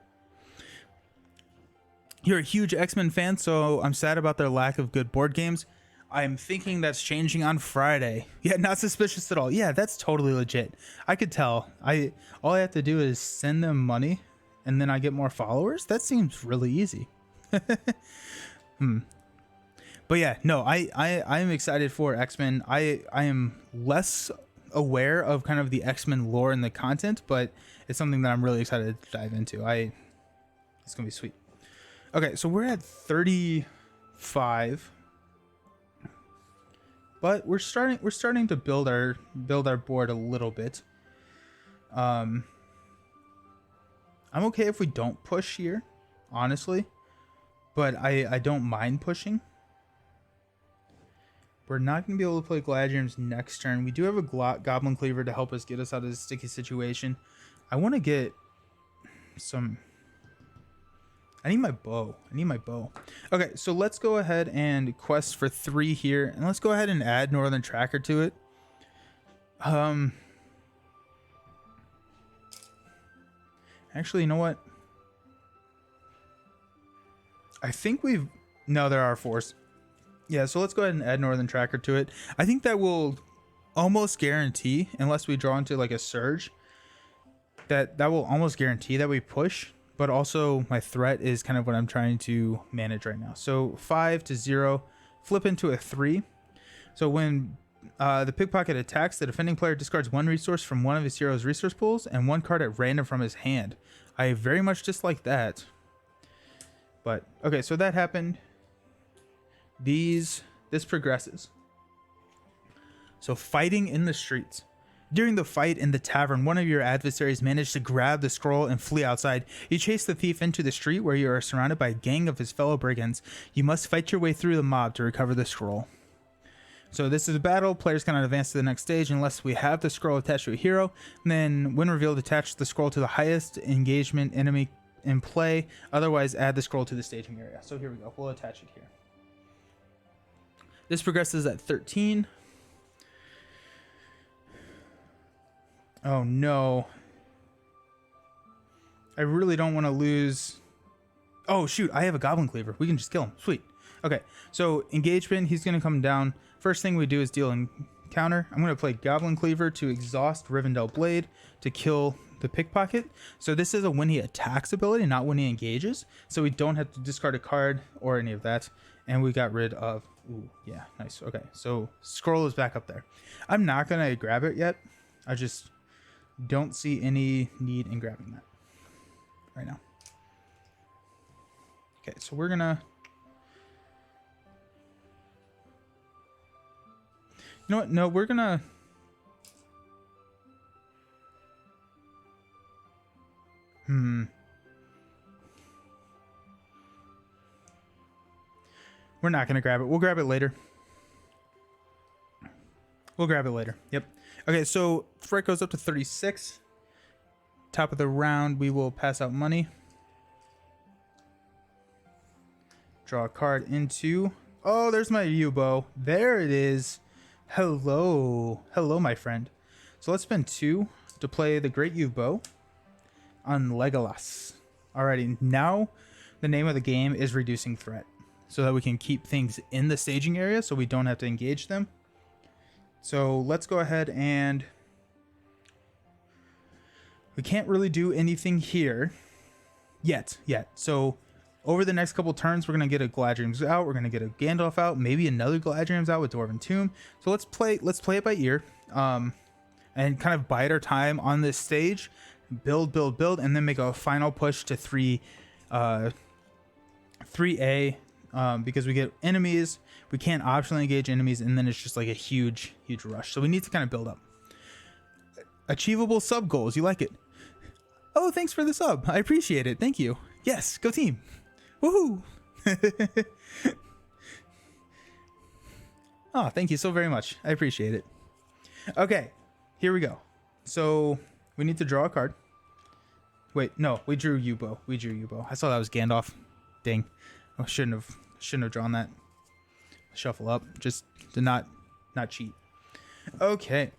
[SPEAKER 1] You're a huge X-Men fan, so I'm sad about their lack of good board games. I'm thinking that's changing on Friday. Yeah, not suspicious at all. Yeah, that's totally legit. I could tell. All I have to do is send them money, and then I get more followers. That seems really easy. But yeah, no, I am excited for X-Men. I am less aware of kind of the X-Men lore and the content, but it's something that I'm really excited to dive into. It's gonna be sweet. Okay, so we're at 35, but we're starting to build our board a little bit. I'm okay if we don't push here, honestly, but I don't mind pushing. We're not going to be able to play Gladiators next turn. We do have a Goblin Cleaver to help us get us out of this sticky situation. I want to get some... I need my bow. Okay, so let's go ahead and quest for 3 here. And let's go ahead and add Northern Tracker to it. Actually, you know what? I think we've... No, there are 4s. Yeah, so let's go ahead and add Northern Tracker to it. I think that will almost guarantee, unless we draw into like a surge, that will almost guarantee that we push. But also my threat is kind of what I'm trying to manage right now. So 5 to 0, flip into a 3. So when the pickpocket attacks, the defending player discards 1 resource from one of his hero's resource pools and 1 card at random from his hand. I very much dislike that. But okay, so that happened. This progresses. So fighting in the streets. During the fight in the tavern, one of your adversaries managed to grab the scroll and flee outside. You chase the thief into the street where you are surrounded by a gang of his fellow brigands. You must fight your way through the mob to recover the scroll. So this is a battle. Players cannot advance to the next stage unless we have the scroll attached to a hero. And then when revealed, attach the scroll to the highest engagement enemy in play. Otherwise, add the scroll to the staging area. So here we go. We'll attach it here. This progresses at 13. Oh no. I really don't want to lose. Oh shoot, I have a Goblin Cleaver. We can just kill him. Sweet. Okay, so engagement, he's going to come down. First thing we do is deal in counter. I'm going to play Goblin Cleaver to exhaust Rivendell Blade to kill the pickpocket. So this is a when he attacks ability, not when he engages. So we don't have to discard a card or any of that. And we got rid of... Ooh, yeah, nice. Okay, so scroll is back up there. I'm not going to grab it yet. I just don't see any need in grabbing that right now. Okay, so we're going to... You know what? No, we're going to... We're not going to grab it. We'll grab it later. Yep. Okay, so threat goes up to 36. Top of the round, we will pass out money. Draw a card into... Oh, there's my Yubo. There it is. Hello. Hello, my friend. So let's spend 2 to play the Great Yubo on Legolas. Alrighty, now the name of the game is reducing threat, so that we can keep things in the staging area so we don't have to engage them. So let's go ahead and... We can't really do anything here yet. So over the next couple turns, we're going to get a Galadriel's out. We're going to get a Gandalf out. Maybe another Galadriel's out with Dwarven Tomb. So let's play it by ear. And kind of bide our time on this stage. Build, and then make a final push to 3A. Because we get enemies, we can't optionally engage enemies, and then it's just like a huge rush. So we need to kind of build up. Achievable sub goals, you like it? Oh, thanks for the sub. I appreciate it. Thank you. Yes, go team. Woohoo! Oh, thank you so very much. I appreciate it. Okay, here we go. So we need to draw a card. Wait, no, we drew Yubo. I saw that was Gandalf. Dang. I shouldn't have drawn that. Shuffle up, just to not cheat. Okay.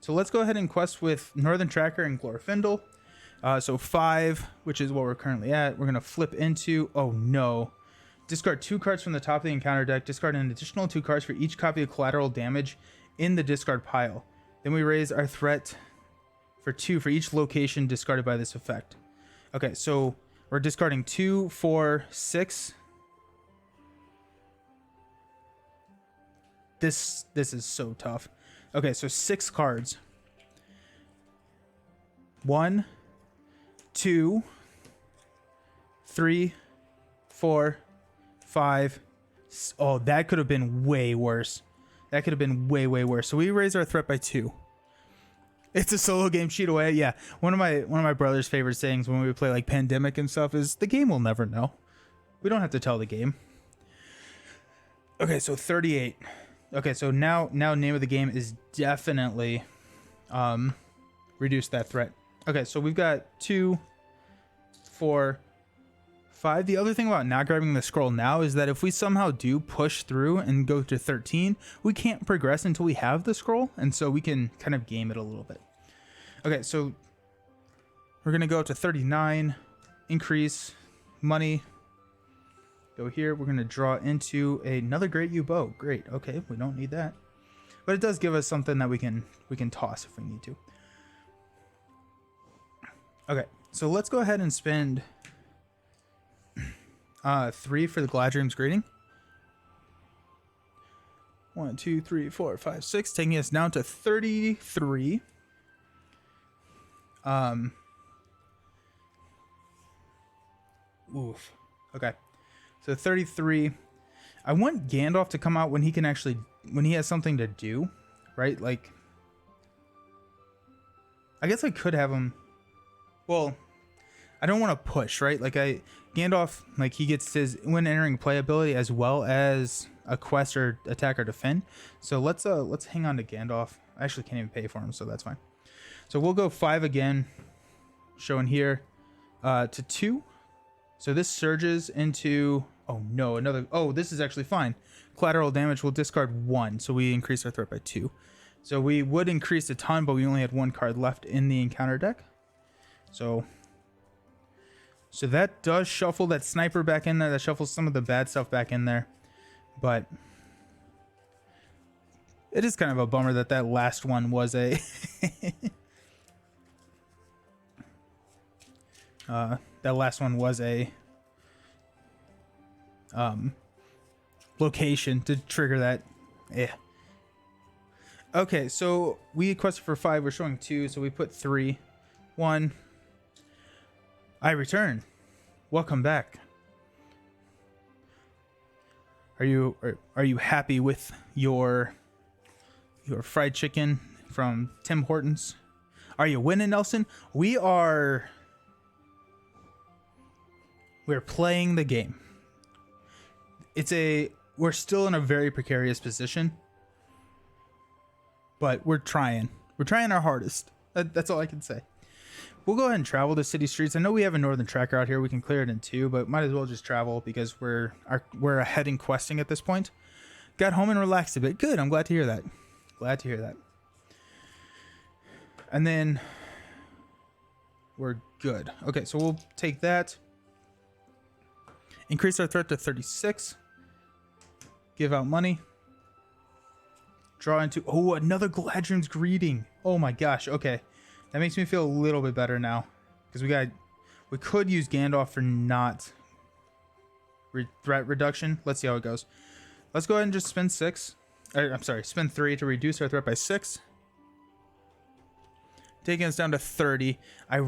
[SPEAKER 1] So let's go ahead and quest with Northern Tracker and Glorfindel. So 5, which is what we're currently at. We're going to flip into... Oh, no. Discard 2 cards from the top of the encounter deck. Discard an additional 2 cards for each copy of collateral damage in the discard pile. Then we raise our threat for 2 for each location discarded by this effect. Okay, so we're discarding 2, 4, 6. This is so tough. Okay, so 6 cards. 1, 2, 3, 4, 5. Oh, that could have been way worse. That could have been way worse. So we raise our threat by 2. It's a solo game, cheat away. Yeah, one of my brother's favorite sayings when we play like Pandemic and stuff is the game will never know. We don't have to tell the game. Okay, so 38. Okay, so now name of the game is definitely reduce that threat. Okay, so we've got 2, 4, 5. The other thing about not grabbing the scroll now is that if we somehow do push through and go to 13, we can't progress until we have the scroll, and so we can kind of game it a little bit. Okay, so we're gonna go up to 39, increase money. Go here. We're gonna draw into another Great Yew Bow. Great. Okay, we don't need that, but it does give us something that we can toss if we need to. Okay, so let's go ahead and spend 3 for the Gladrium's Greeting. 1, 2, 3, 4, 5, 6, taking us down to 33. Oof. Okay. So 33. I want Gandalf to come out when he has something to do, right? Like, I guess I could have him. Well, I don't want to push, right? Like Gandalf, like he gets his when entering play ability as well as a quest or attack or defend. So let's hang on to Gandalf. I actually can't even pay for him, so that's fine. So we'll go 5 again, showing here, to 2. So this surges into, oh no, another, oh, this is actually fine. Collateral damage will discard 1, so we increase our threat by 2. So we would increase a ton, but we only had 1 card left in the encounter deck. So that does shuffle that sniper back in there. That shuffles some of the bad stuff back in there. But it is kind of a bummer that last one was a... that last one was a location to trigger that. Yeah. Okay, so we quested for 5. We're showing 2, so we put 3. 1. I return. Welcome back. Are you happy with your fried chicken from Tim Hortons? Are you winning, Nelson? We're playing the game. We're still in a very precarious position, but we're trying. We're trying our hardest. That's all I can say. We'll go ahead and travel to city streets. I know we have a Northern Tracker out here. We can clear it in 2, but might as well just travel because we're ahead in questing at this point. Got home and relaxed a bit. Good. I'm glad to hear that. Glad to hear that. And then we're good. Okay, so we'll take that. Increase our threat to 36. Give out money. Draw into... Oh, another Gladrium's Greeting. Oh my gosh. Okay. That makes me feel a little bit better now. Because we could use Gandalf for not threat reduction. Let's see how it goes. Let's go ahead and just spend 6. I'm sorry, spend 3 to reduce our threat by 6. Taking us down to 30. I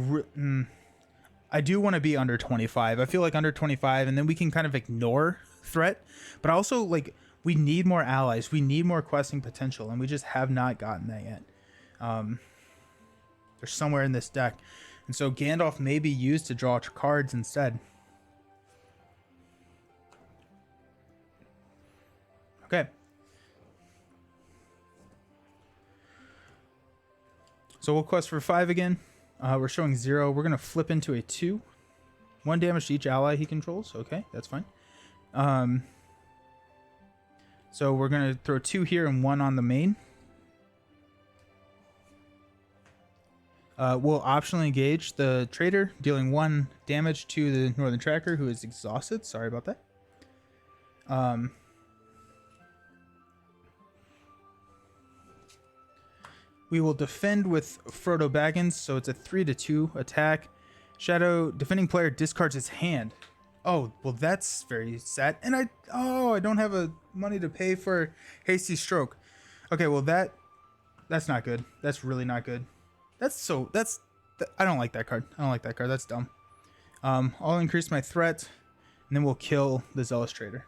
[SPEAKER 1] do want to be under 25. I feel like under 25, and then we can kind of ignore threat. But also, like, we need more allies. We need more questing potential, and we just have not gotten that yet. They're somewhere in this deck. And so Gandalf may be used to draw cards instead. Okay. So we'll quest for 5 again. We're showing 0. We're going to flip into a 2. 1 damage to each ally he controls. Okay, that's fine. So we're going to throw 2 here and 1 on the main. We'll optionally engage the trader, dealing 1 damage to the northern tracker, who is exhausted. Sorry about that. We will defend with Frodo Baggins, so it's a 3-2 attack. Shadow defending player discards his hand. Oh, well, that's very sad. And I don't have a money to pay for Hasty Stroke. Okay, well that's not good. That's really not good. I don't like that card. I don't like that card. That's dumb. I'll increase my threat, and then we'll kill the Zealous Trader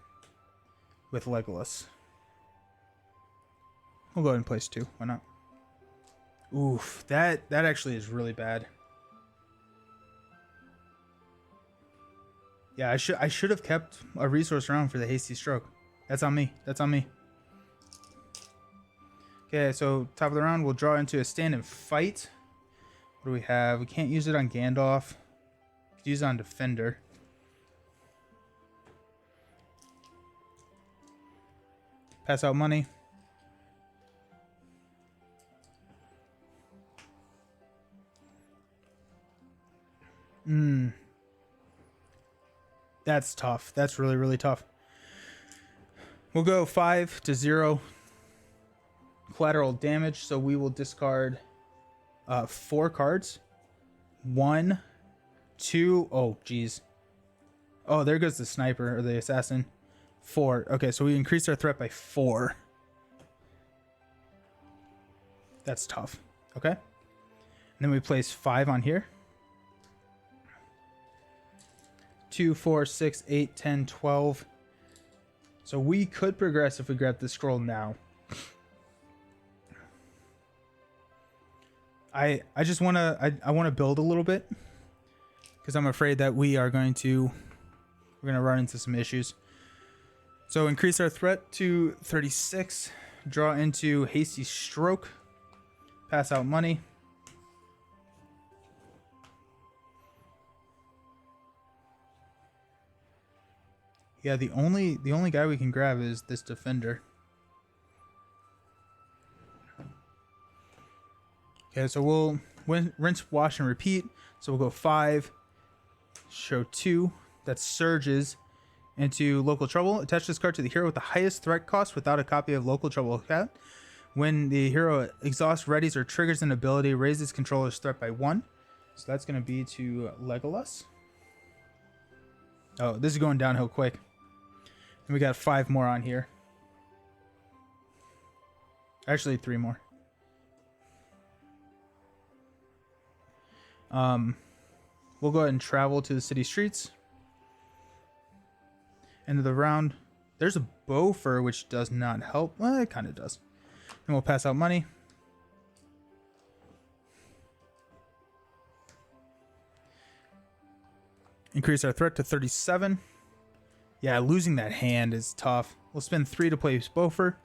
[SPEAKER 1] with Legolas. We'll go ahead and place 2. Why not? Oof, that actually is really bad. Yeah, I should have kept a resource around for the Hasty Stroke. That's on me. That's on me. Okay, so top of the round, we'll draw into a stand and fight. What do we have? We can't use it on Gandalf. We could use it on Defender. Pass out money. That's tough. That's really, really tough. We'll go 5-0 collateral damage. So we will discard 4 cards. 1, 2. Oh, geez. Oh, there goes the sniper or the assassin. 4. Okay, so we increased our threat by 4. That's tough. Okay. And then we place 5 on here. 2, 4, 6, 8, 10, 12. So we could progress if we grab the scroll now. I just want to I want to build a little bit, because I'm afraid that we're going to run into some issues. So increase our threat to 36, draw into Hasty Stroke, pass out money. Yeah, the only guy we can grab is this Defender. Okay, so we'll rinse, wash, and repeat. So we'll go 5, show 2. That surges into Local Trouble. Attach this card to the hero with the highest threat cost without a copy of Local Trouble cat. When the hero exhausts, readies, or triggers an ability, raises controller's threat by 1. So that's going to be to Legolas. Oh, this is going downhill quick. And we got 5 more on here. Actually, 3 more. We'll go ahead and travel to the city streets. End of the round. There's a Bowfer, which does not help. Well, it kind of does. And we'll pass out money. Increase our threat to 37. Yeah, losing that hand is tough. We'll spend 3 to place Bowfer.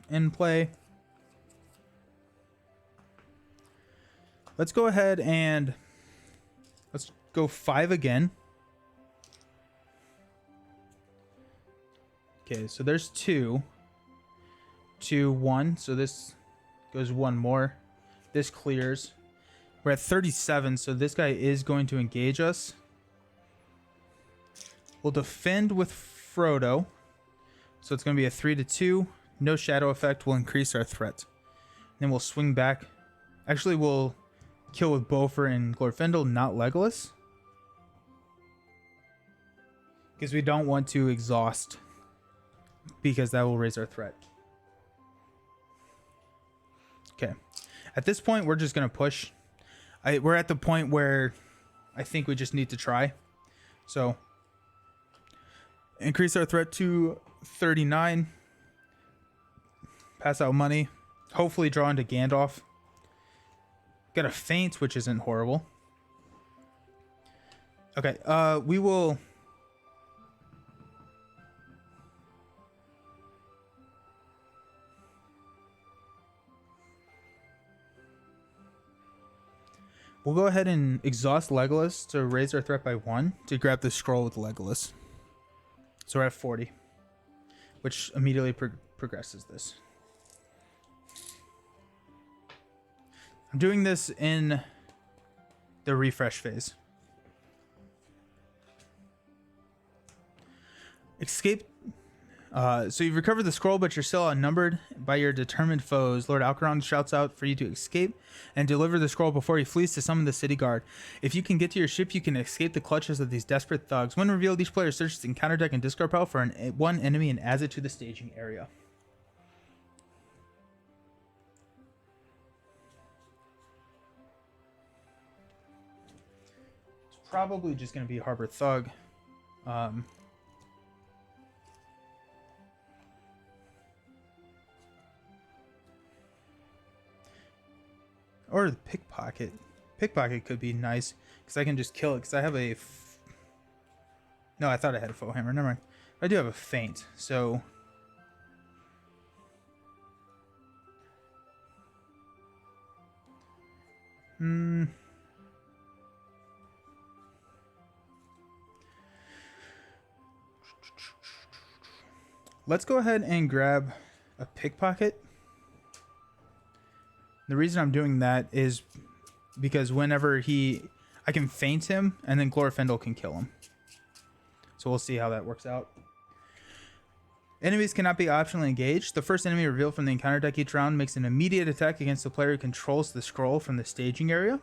[SPEAKER 1] In play. Let's go ahead and let's go 5 again. Okay, so there's 2. 2, 1. So this goes 1 more. This clears. We're at 37, so this guy is going to engage us. We'll defend with Frodo. So it's going to be a 3-2. No shadow effect will increase our threat. Then we'll swing back. Actually, we'll kill with Bowfer and Glorfindel, not Legolas. Because we don't want to exhaust. Because that will raise our threat. Okay. At this point, we're just going to push. We're at the point where I think we just need to try. So, increase our threat to 39. Pass out money. Hopefully draw into Gandalf. Got a feint, which isn't horrible. Okay, we will... We'll go ahead and exhaust Legolas to raise our threat by 1 to grab the scroll with Legolas. So we're at 40, which immediately progresses this. I'm doing this in the refresh phase. Escape. So you've recovered the scroll, but you're still outnumbered by your determined foes. Lord Alcaron shouts out for you to escape and deliver the scroll before he flees to summon the city guard. If you can get to your ship, you can escape the clutches of these desperate thugs. When revealed, each player searches the encounter deck and discard pile for one enemy and adds it to the staging area. It's probably just going to be Harbor Thug. Or the pickpocket. Pickpocket could be nice because I can just kill it because I have a... No, I thought I had a foe hammer. Never mind. I do have a feint, so... Let's go ahead and grab a pickpocket. The reason I'm doing that is because whenever I can feint him, and then Glorfindel can kill him. So we'll see how that works out. Enemies cannot be optionally engaged. The first enemy revealed from the encounter deck each round makes an immediate attack against the player who controls the scroll from the staging area.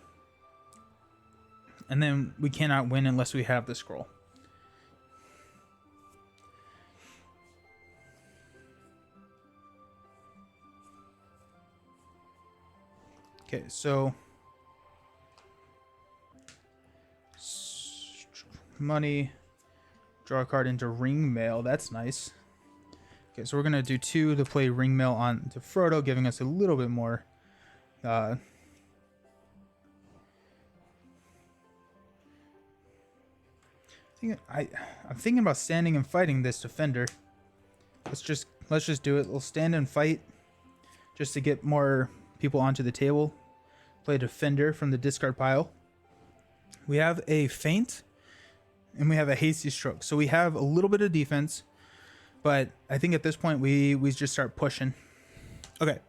[SPEAKER 1] And then we cannot win unless we have the scroll. Okay, so money, draw a card into ring mail. That's nice. Okay, so we're gonna do 2 to play ring mail on to Frodo, giving us a little bit more. I'm thinking about standing and fighting this defender. Let's just do it. We'll stand and fight just to get more people onto the table. Play defender from the discard pile. We have a feint and we have a hasty stroke. So we have a little bit of defense, but I think at this point we just start pushing. Okay,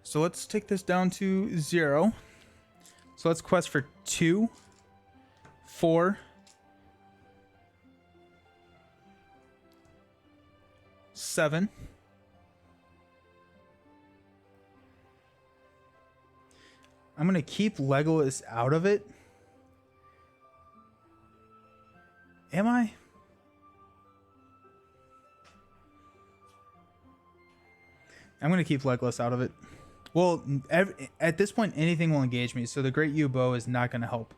[SPEAKER 1] so let's take this down to 0. So let's quest for 2, 4, 7. I'm going to keep Legolas out of it. Am I? I'm going to keep Legolas out of it. Well, at this point, anything will engage me, so the Great Yew Bow is not going to help.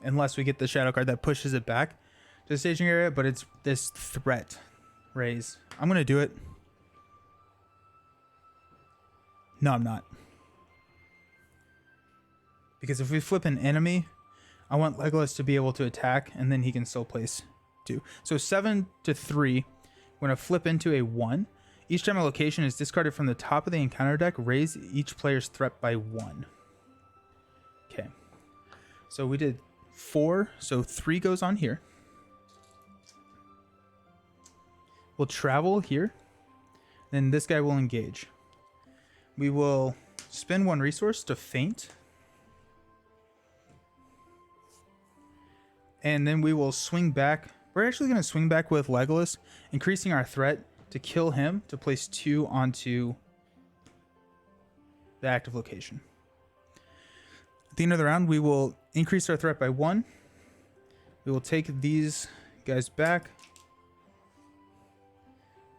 [SPEAKER 1] Unless we get the shadow card that pushes it back to the staging area, but it's this threat raise. I'm going to do it. No, I'm not. Because if we flip an enemy, I want Legolas to be able to attack, and then he can still place 2. So 7 to 3, we're going to flip into a 1. Each time a location is discarded from the top of the encounter deck, raise each player's threat by 1. Okay. So we did 4, so 3 goes on here. We'll travel here. Then this guy will engage. We will spend 1 resource to feint. And then we will swing back. We're actually going to swing back with Legolas, increasing our threat to kill him to place 2 onto the active location. At the end of the round, we will increase our threat by 1. We will take these guys back.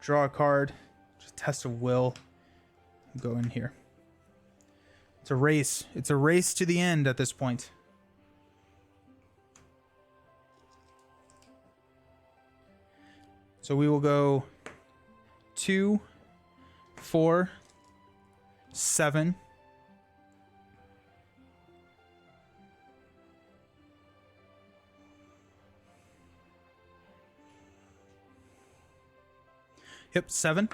[SPEAKER 1] Draw a card. Just test of will. Go in here. It's a race. It's a race to the end at this point. So we will go 2, 4, 7. Yep, 7.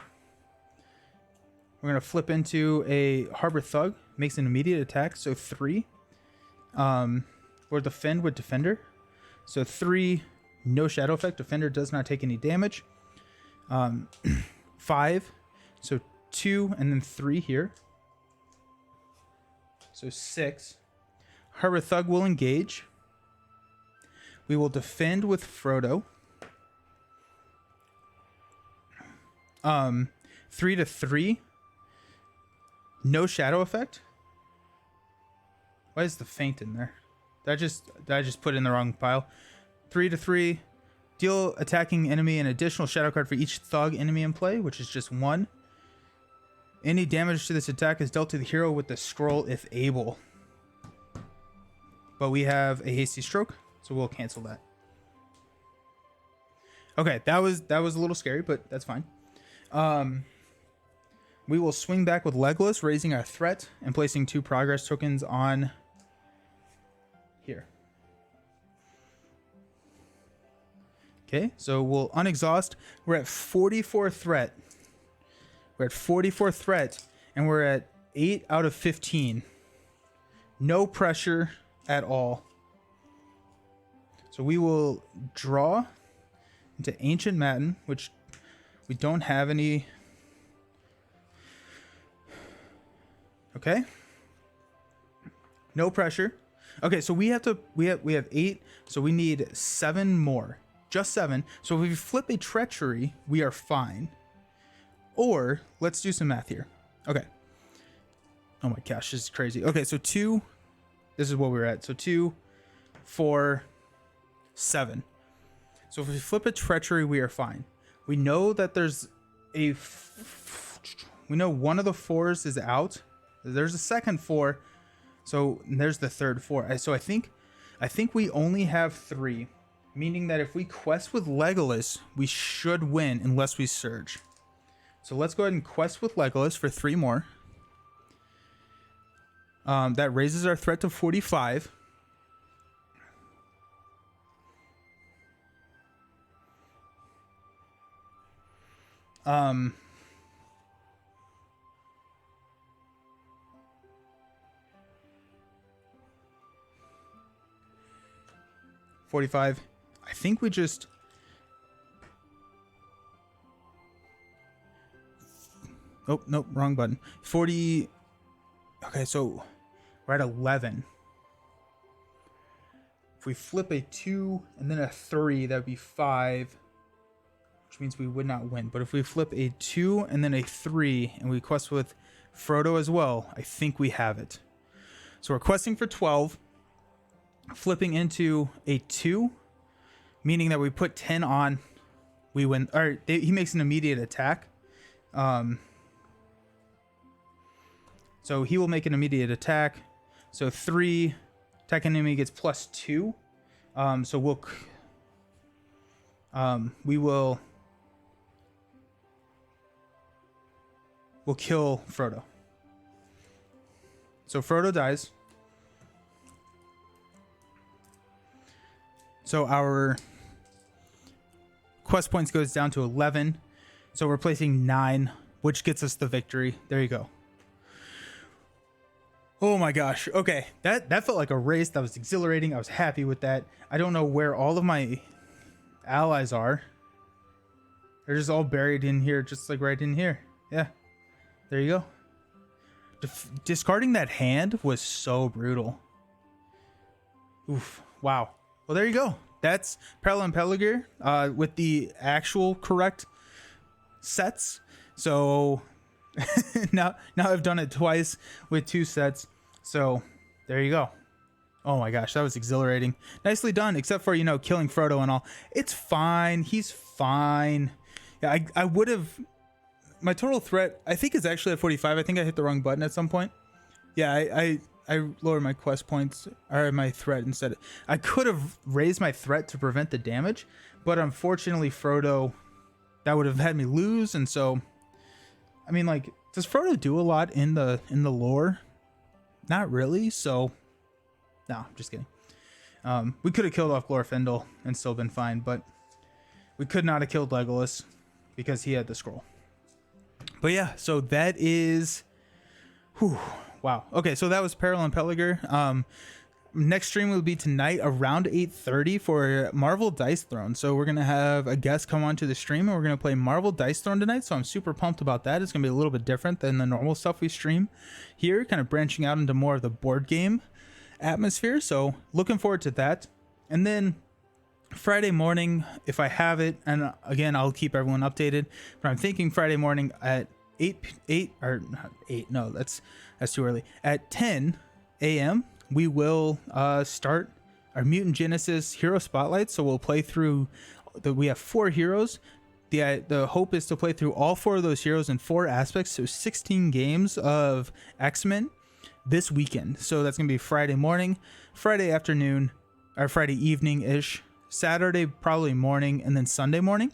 [SPEAKER 1] We're going to flip into a Harbor Thug. Makes an immediate attack, so 3. Or defend with Defender. So 3... No shadow effect. Defender does not take any damage. 5. So 2 and then 3 here. So 6. Harbor Thug will engage. We will defend with Frodo. 3 to 3. No shadow effect. Why is the feint in there? Did I just put it in the wrong pile? 3 to 3. Deal attacking enemy an additional shadow card for each thug enemy in play, which is just 1. Any damage to this attack is dealt to the hero with the scroll if able. But we have a hasty stroke, so we'll cancel that. Okay, that was a little scary, but that's fine. We will swing back with Legolas, raising our threat and placing 2 progress tokens on here. Okay, so we'll unexhaust. We're at 44 threat. We're at 44 threat, and we're at 8 out of 15. No pressure at all. So we will draw into Ancient Matin, which we don't have any. Okay. No pressure. Okay, so we have 8, so we need 7 more. Just 7. So if we flip a treachery, we are fine. Or let's do some math here. Okay. Oh my gosh, this is crazy. Okay, so 2. This is what we're at. So 2, 4, 7. So if we flip a treachery, we are fine. We know that there's we know one of the 4s is out. There's a second 4. So there's the third 4. So I think we only have 3, meaning that if we quest with Legolas, we should win unless we surge. So let's go ahead and quest with Legolas for 3 more. That raises our threat to 45. Um, 45. I think we just... Oh, nope, wrong button. 40. Okay, so we're at 11. If we flip a 2 and then a 3, that'd be 5, which means we would not win. But if we flip a 2 and then a 3 and we quest with Frodo as well, I think we have it. So we're questing for 12, flipping into a 2, meaning that we put 10 on, we win. Or he makes an immediate attack. So he will make an immediate attack. So 3, attack enemy gets +2. So we'll kill Frodo. So Frodo dies. So our quest points goes down to 11. So we're placing 9, which gets us the victory. There you go. Oh my gosh. Okay. That felt like a race. That was exhilarating. I was happy with that. I don't know where all of my allies are. They're just all buried in here, just like right in here. Yeah. There you go. Discarding that hand was so brutal. Oof. Wow. Well, there you go. That's Peril and Pelargir with the actual correct sets. So now I've done it twice with 2 sets. So there you go. Oh my gosh, that was exhilarating. Nicely done, except for, killing Frodo and all. It's fine. He's fine. Yeah, I would have... My total threat, I think, is actually at 45. I think I hit the wrong button at some point. Yeah, I lowered my quest points, or my threat instead. I could have raised my threat to prevent the damage, but unfortunately Frodo, that would have had me lose. And so, I mean, like, does Frodo do a lot in the lore? Not really. So, no, I'm just kidding. We could have killed off Glorfindel and still been fine, but we could not have killed Legolas because he had the scroll. But yeah, so that is... Whew, wow. Okay, so that was Peril and Pelargir. next stream will be tonight around 8:30 for Marvel Dice Throne. So we're gonna have a guest come onto the stream, and we're gonna play Marvel Dice Throne tonight. So I'm super pumped about that. It's gonna be a little bit different than the normal stuff we stream here, kind of branching out into more of the board game atmosphere. So looking forward to that. And then Friday morning, if I have it, and again, I'll keep everyone updated, but I'm thinking Friday morning at 8 or not 8, no, that's too early. At 10 a.m. we will start our Mutant Genesis Hero Spotlight. So we'll play through we have 4 heroes. The hope is to play through all 4 of those heroes in 4 aspects, so 16 games of X-Men this weekend. So that's gonna be Friday morning, Friday afternoon, or Friday evening-ish, Saturday probably morning, and then Sunday morning.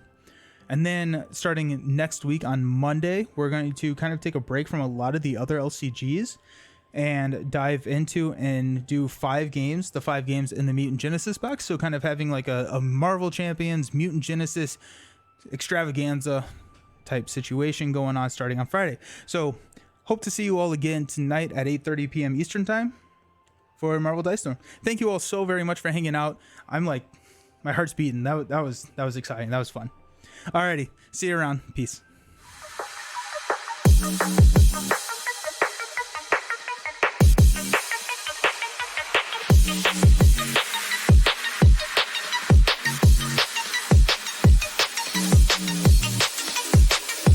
[SPEAKER 1] And then starting next week on Monday, we're going to kind of take a break from a lot of the other LCGs and dive into and do 5 games, the 5 games in the Mutant Genesis box. So kind of having like a Marvel Champions, Mutant Genesis extravaganza type situation going on starting on Friday. So hope to see you all again tonight at 8:30 p.m. Eastern time for Marvel Dice Throne. Thank you all so very much for hanging out. I'm like, my heart's beating. That was exciting. That was fun. Alrighty, see you around. Peace.